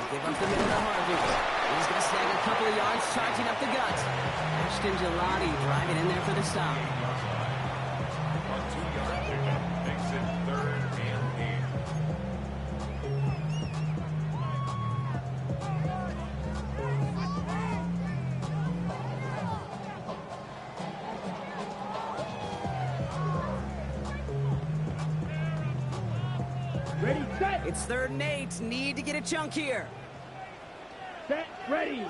Give up the middle to Harvey. He's going to snag a couple of yards, charging up the gut. Ashton Gelati driving in there for the stop. A 2-yard pickup makes it 3rd and 8. Ready, set. It's 3rd and 8. Need to get a chunk here. Set, ready.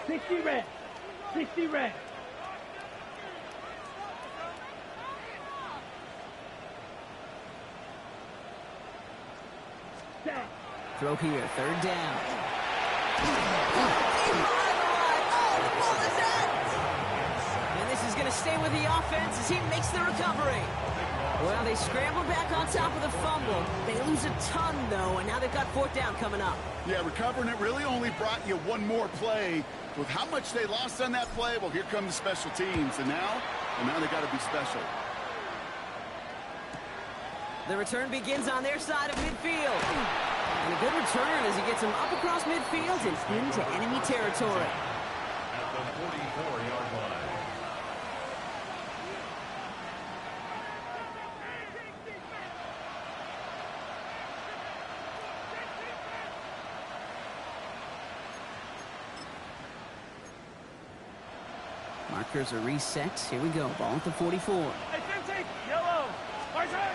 60 red. 60 red. Set. Throw here, 3rd down. And this is going to stay with the offense as he makes the recovery. Well, they scrambled back on top of the fumble. They lose a ton, though, and now they've got 4th down coming up. Yeah, recovering it really only brought you one more play. With how much they lost on that play, well, here come the special teams. And now they got to be special. The return begins on their side of midfield. And a good return as he gets him up across midfield and into enemy territory. At the 44-yard line. Markers are reset. Here we go. Ball at the 44. Hey, 15, yellow. Hard track.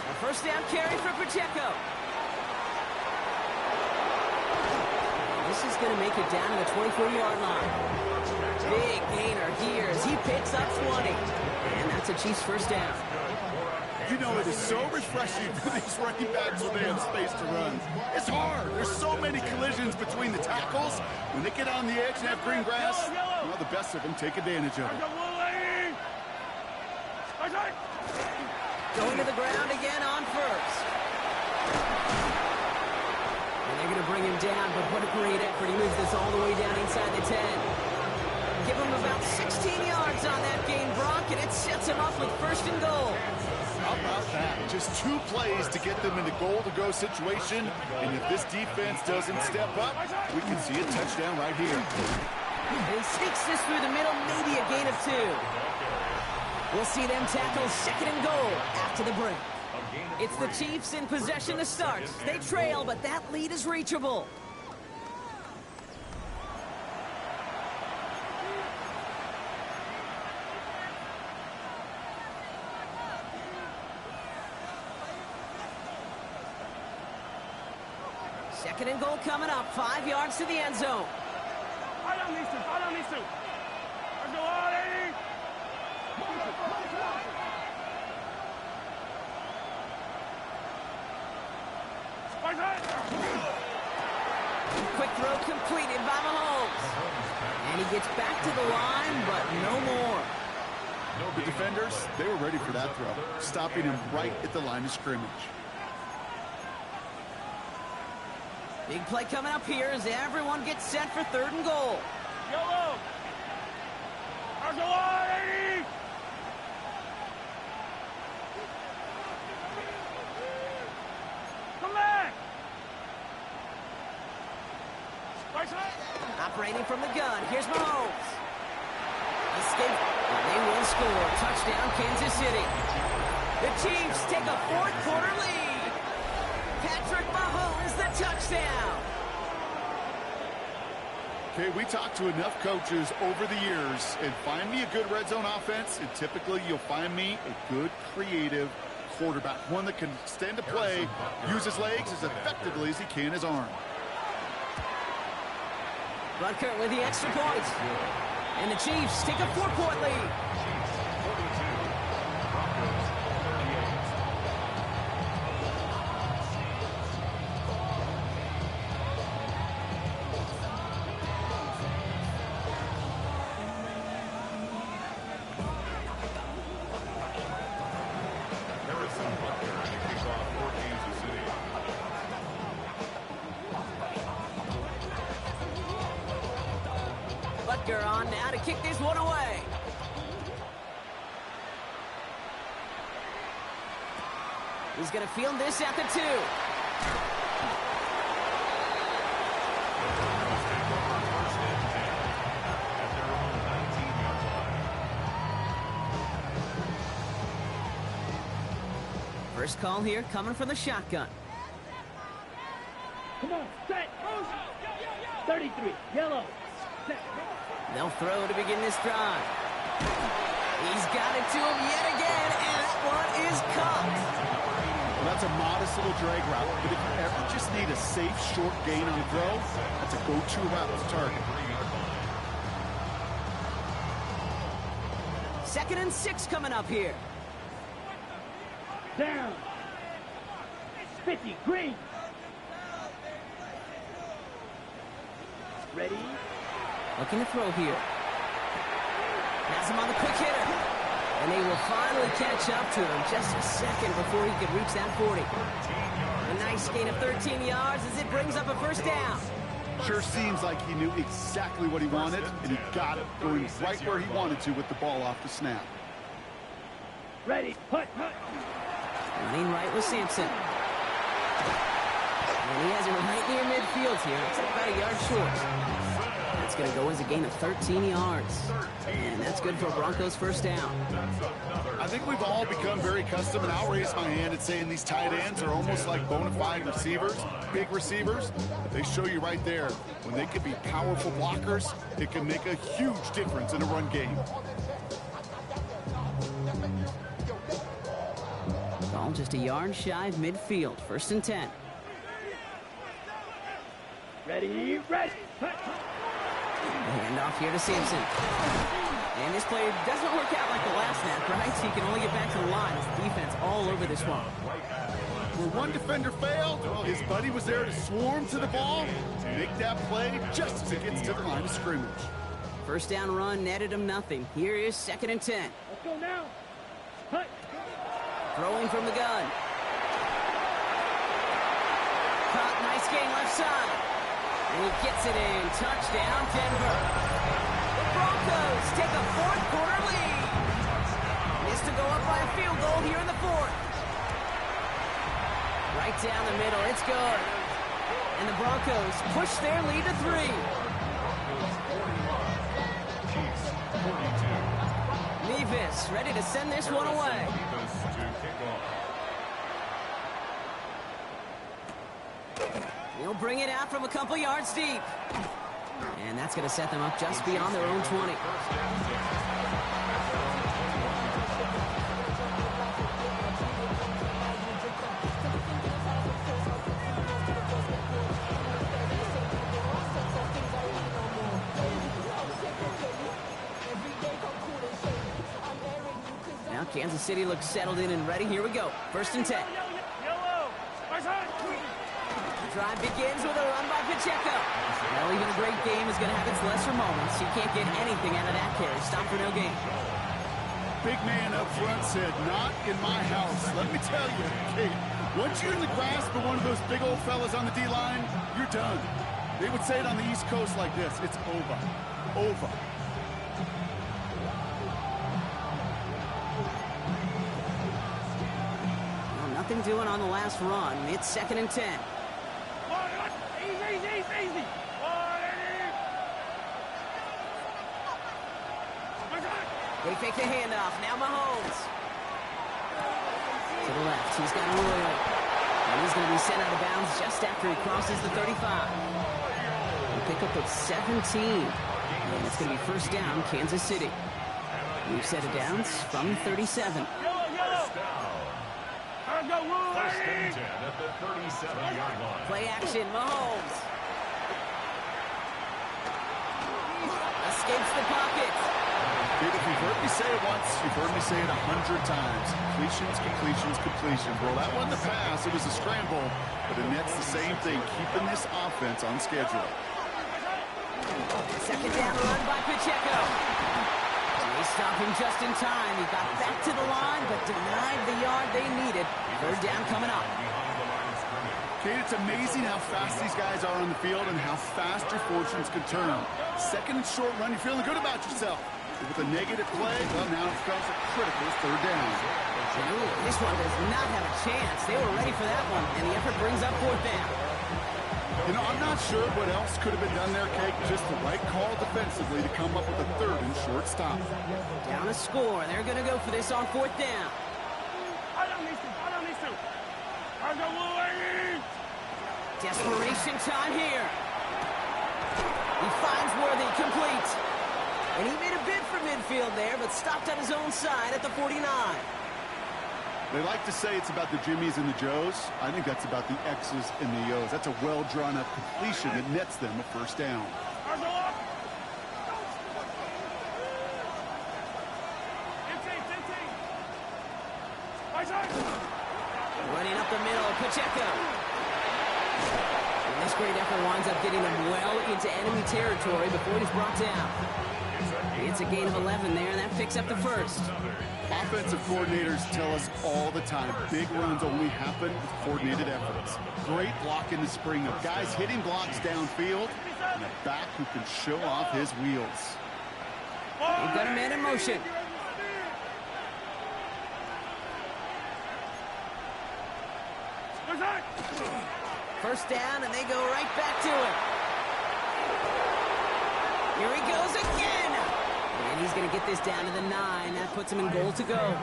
A 1st down carry for Pacheco. This is going to make it down to the 24-yard line. Big gainer here as he picks up 20. And that's a Chiefs 1st down. You know, it is so refreshing for these running backs when they have space to run. It's hard. There's so many collisions between the tackles. When they get on the edge and have green grass, well, the best of them take advantage of it. Going to the ground again on 1st. They're going to bring him down, but what a great effort. He moves this all the way down inside the 10. Give him about 16 yards on that gain, Brock, and it sets him up with first and goal. How about that? Just 2 plays to get them in the goal-to-go situation, and if this defense doesn't step up, we can see a touchdown right here. He sneaks this through the middle, maybe a gain of 2. We'll see them tackle second and goal after the break. It's the Chiefs in possession to start. They trail, but that lead is reachable. Second and goal coming up. 5 yards to the end zone. Fight on these two. Fight on these two. Let's go on, 80. Quick throw completed by Mahomes. And he gets back to the line, but no more. The defenders, they were ready for that throw, stopping him right at the line of scrimmage. Big play coming up here as everyone gets set for third and goal. Yellow. Let's go on, 80. Come back. Operating from the gun, here's Mahomes. Escape, and they will score. Touchdown, Kansas City. The Chiefs take a fourth-quarter lead. Patrick Mahomes, the touchdown. Okay, we talked to enough coaches over the years, and find me a good red zone offense, and typically you'll find me a good creative quarterback, one that can extend a play, use his legs as effectively as he can his arm. Butker with the extra point. And the Chiefs take a 4-point lead. Butker on now to kick this one away. He's going to field this at the 2. First call here coming from the shotgun. Come on, set. 33, yellow. Set. They'll throw to begin this drive. He's got it to him yet again, and that one is caught. Well, that's a modest little drag route, but if you ever just need a safe, short gain on the throw, that's a go-to route to target. 2nd and 6 coming up here. Down. 50, green. Ready? Looking to throw here. Has him on the quick hitter. And they will finally catch up to him just a second before he could reach that 40. A nice gain of 13 yards as it brings up a first down. Sure seems like he knew exactly what he wanted, and he got it, going right where he wanted to with the ball off the snap. Ready, hut. Running right with Sampson. And he has it right near midfield here. It's about a yard short. That's going to go as a gain of 13 yards. And that's good for a Broncos first down. I think we've all become very accustomed, and I'll raise my hand at saying these tight ends are almost like bona fide receivers, big receivers. They show you right there, when they can be powerful blockers, it can make a huge difference in a run game. Ball just a yard shy of midfield. 1st and 10. Ready, hut. Hand off here to Sampson. And this play doesn't work out like the last snap, right? So he can only get back to the line as the defense all over this one. Where one defender failed, his buddy was there to swarm to the ball and make that play just as it gets to the line of scrimmage. First down run netted him nothing. Here is 2nd and 10. Let's go now. Hut. Throwing from the gun. Caught Nice game left side. And he gets it in. Touchdown, Denver. The Broncos take a fourth quarter lead. Missed to go up by a field goal here in the fourth. Right down the middle. It's good. And the Broncos push their lead to 3. Chiefs 42. Nevis ready to send this one away. Nevis to kick off. He'll bring it out from a couple yards deep. And that's going to set them up just beyond their own 20. Now Kansas City looks settled in and ready. Here we go. 1st and 10. The drive begins with a run by Pacheco. Well, even a great game is going to have its lesser moments. You can't get anything out of that carry. Stop for no gain. Big man up front said, not in my house. Let me tell you, Kate, once you're in the grasp of one of those big old fellas on the D-line, you're done. They would say it on the East Coast like this. It's over. Over. Well, nothing doing on the last run. It's 2nd and 10. Easy. They fake the handoff. Now Mahomes. To the left. He's got Royal. And he's going to be sent out of bounds just after he crosses the 35. A pickup of 17. And it's going to be 1st down, Kansas City. New set of downs from 37. First and 10 at the 37-yard line. Play action, Mahomes. Escapes the pocket. Kate, if you've heard me say it once, you've heard me say it 100 times. Completions. Well, that wasn't the pass. It was a scramble. But the Nets the same thing, keeping this offense on schedule. 2nd down run by Pacheco. They stop him just in time. He got back to the line, but denied the yard they needed. 3rd down coming up. Kate, it's amazing how fast these guys are on the field and how fast your fortunes can turn. 2nd and short run, you're feeling good about yourself. But with a negative play, well, now it becomes a critical 3rd down. Ooh, this one does not have a chance. They were ready for that one, and the effort brings up 4th down. You know, I'm not sure what else could have been done there, Kate. Just the right call defensively to come up with a 3rd and short stop. Down a score. They're going to go for this on 4th down. Desperation time here. He finds Worthy complete. And he made a bid for midfield there, but stopped on his own side at the 49. They like to say it's about the Jimmies and the Joes. I think that's about the X's and the O's. That's a well-drawn-up completion that nets them a 1st down. Running up the middle, Pacheco. And this great effort winds up getting him well into enemy territory before he's brought down. It's a gain of 11 there, and that picks up the 1st. Offensive coordinators tell us all the time, big runs only happen with coordinated efforts. Great block in the spring of guys hitting blocks downfield, and a back who can show off his wheels. They've got a man in motion. First down, and they go right back to it. Here he goes again. And he's going to get this down to the 9. That puts him in goal to go.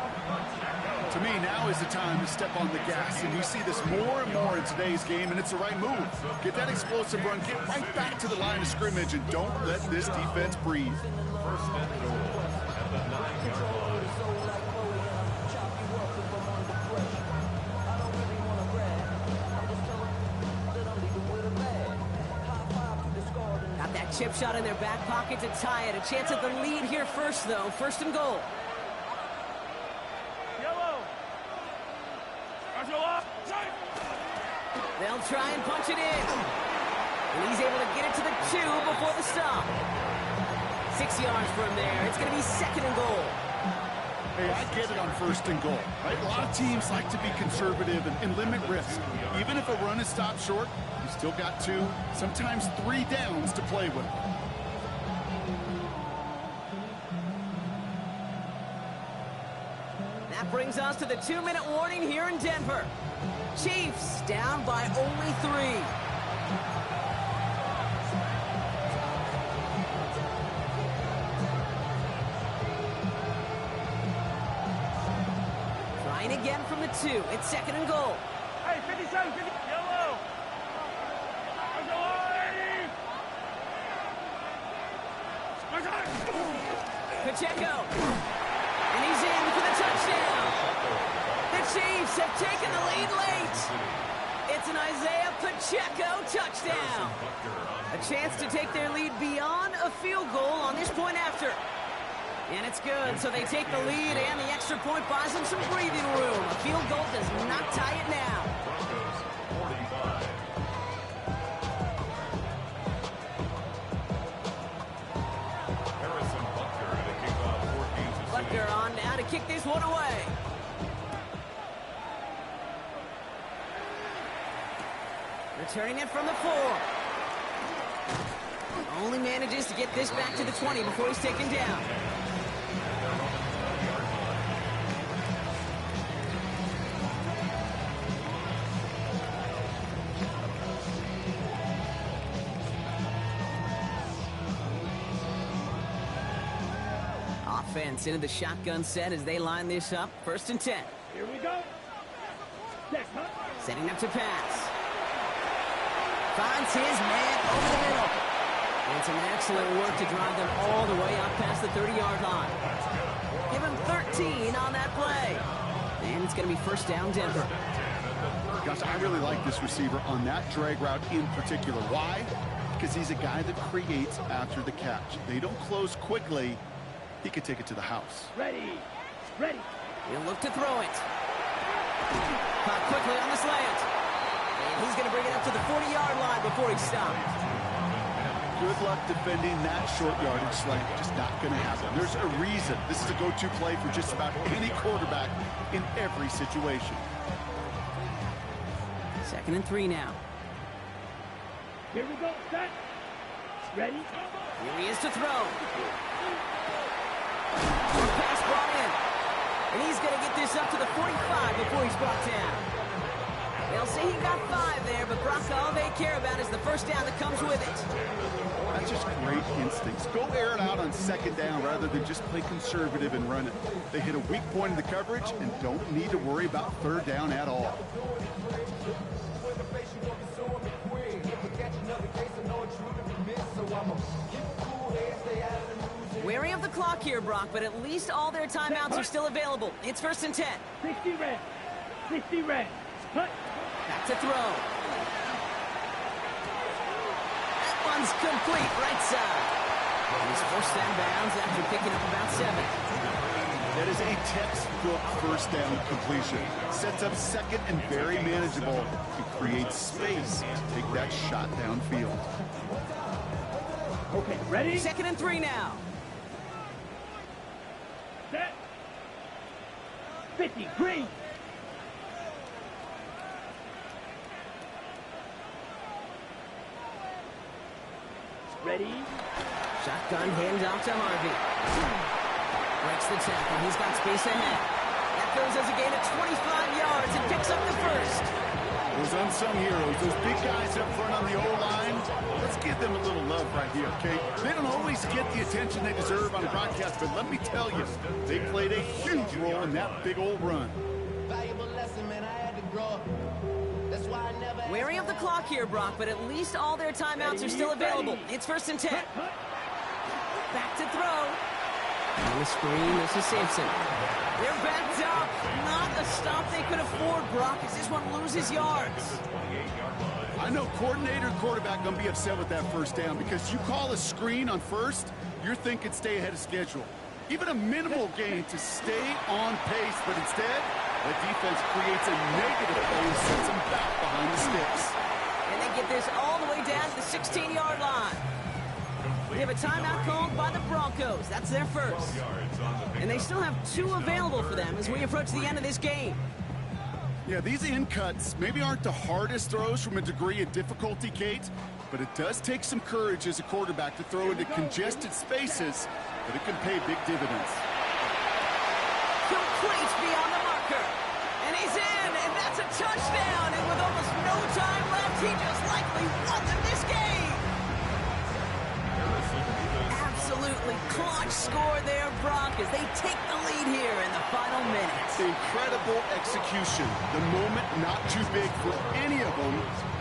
To me, now is the time to step on the gas, and you see this more and more in today's game, and it's the right move. Get that explosive run, get right back to the line of scrimmage, and don't let this defense breathe. 1st and goal at the 9-yard line. Got that chip shot in their back pocket to tie it. A chance at the lead here first, though. 1st and goal. They'll try and punch it in. And he's able to get it to the 2 before the stop. 6 yards from there. It's going to be 2nd and goal. Hey, I get it on 1st and goal, right? A lot of teams like to be conservative and limit risk. Even if a run is stopped short, you still got 2, sometimes 3 downs to play with. That brings us to the 2-minute warning here in Denver. Chiefs down by only 3. Trying again from the 2. It's 2nd and goal. Hey, 57, 50, yellow. Let's go, ladies. Let's go. Pacheco. And he's in for the touchdown. The Chiefs have taken the lead late. It's an Isaiah Pacheco touchdown. A chance to take their lead beyond a field goal on this point after. And it's good, so they take the lead, and the extra point buys them some breathing room. A field goal does not tie it now. Butker on now to kick this one away. Returning it from the 4. Only manages to get this back to the 20 before he's taken down. Offense into the shotgun set as they line this up. 1st and 10. Here we go. Next, huh? Setting up to pass. Finds his man over the middle. And some excellent work to drive them all the way up past the 30-yard line. Give him 13 on that play. And it's going to be 1st down Denver. Gosh, I really like this receiver on that drag route in particular. Why? Because he's a guy that creates after the catch. They don't close quickly. He could take it to the house. Ready. Ready. He'll look to throw it. Caught quickly on the slant. And he's going to bring it up to the 40-yard line before he stops. Good luck defending that short yardage slant. Just not going to happen. There's a reason. This is a go-to play for just about any quarterback in every situation. 2nd and 3 now. Here we go. Set. Ready. Here he is to throw. Pass brought in. And he's going to get this up to the 45 before he's brought down. They'll say he got 5 there, but Brock, all they care about is the 1st down that comes with it. That's just great instincts. Go air it out on 2nd down rather than just play conservative and run it. They hit a weak point in the coverage and don't need to worry about 3rd down at all. Wary of the clock here, Brock, but at least all their timeouts are still available. It's 1st and 10. 60 red. 60 red. Cut. Back to throw. That one's complete, right side. And he's forced out of bounds after picking up about 7. That is a textbook 1st down completion. Sets up 2nd and very manageable. It creates space to take that shot downfield. Okay, ready? 2nd and 3 now. Set. 50, green. Ready? Shotgun handoff to Harvey. Breaks the tackle. He's got space ahead. That goes as a gain of 25 yards and picks up the 1st. Those unsung heroes, those big guys up front on the O-line, let's give them a little love right here, okay? They don't always get the attention they deserve on a broadcast, but let me tell you, they played a huge role in that big old run. Wary of the clock here, Brock, but at least all their timeouts are still available. It's 1st and 10. Back to throw. On the screen, this is Sampson. They're backed up. Not a stop they could afford, Brock, as this one loses yards. I know coordinator and quarterback going to be upset with that 1st down because you call a screen on 1st, you're thinking stay ahead of schedule. Even a minimal gain to stay on pace, but instead, the defense creates a negative play and sets them back behind the sticks. And they get this all the way down to the 16-yard line. We have a timeout called by the Broncos. That's their first. And they still have 2 available for them as we approach the end of this game. Yeah, these in cuts maybe aren't the hardest throws from a degree of difficulty, Kate, but it does take some courage as a quarterback to throw into congested spaces, but it can pay big dividends. Complete beyond the marker. And he's in, and that's a touchdown. And with almost no time left, he just likely won them this game. Absolutely clutch score there, Brock, as they take the lead here in the final minutes. Incredible execution. The moment not too big for any of them.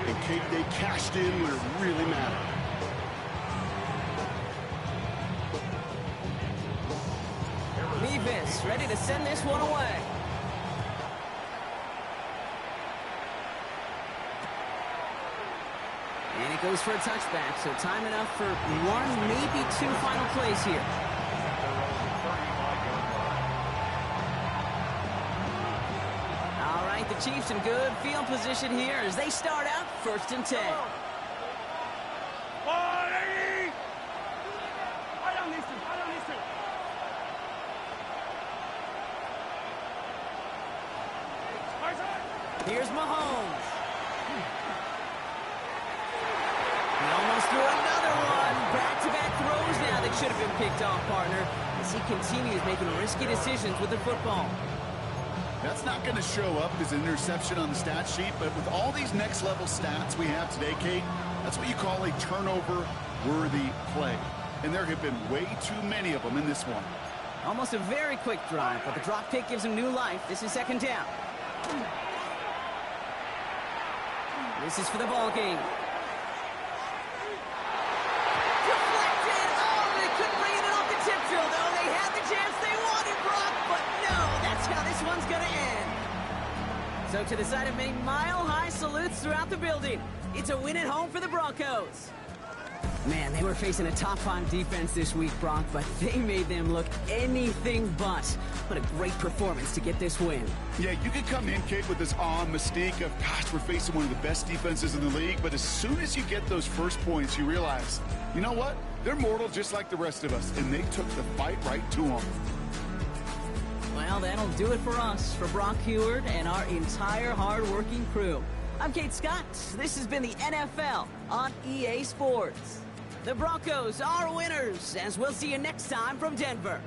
And Kate, they cashed in when it really mattered. Mevis ready to send this one away. And it goes for a touchback, so time enough for 1, maybe 2 final plays here. All right, the Chiefs in good field position here as they start out 1st and 10. Here's Mahomes. He almost threw another one. Back-to-back throws now that should have been picked off, partner, as he continues making risky decisions with the football. That's not going to show up as an interception on the stat sheet, but with all these next-level stats we have today, Kate, that's what you call a turnover-worthy play. And there have been way too many of them in this one. Almost a very quick drive, but the drop kick gives him new life. This is 2nd down. This is for the ball game. Deflected! Oh, they couldn't bring it off the tip drill, though. They had the chance they wanted, Brock, but no, that's how this one's going to end. So to the side of many mile-high salutes throughout the building, it's a win at home for the Broncos. Man, they were facing a top-5 defense this week, Brock, but they made them look anything but. What a great performance to get this win. Yeah, you could come in, Kate, with this awe and mystique of, gosh, we're facing one of the best defenses in the league, but as soon as you get those first points, you realize, you know what? They're mortal just like the rest of us, and they took the fight right to them. Well, that'll do it for us, for Brock Heward and our entire hard-working crew. I'm Kate Scott. This has been the NFL on EA Sports. The Broncos are winners, as we'll see you next time from Denver.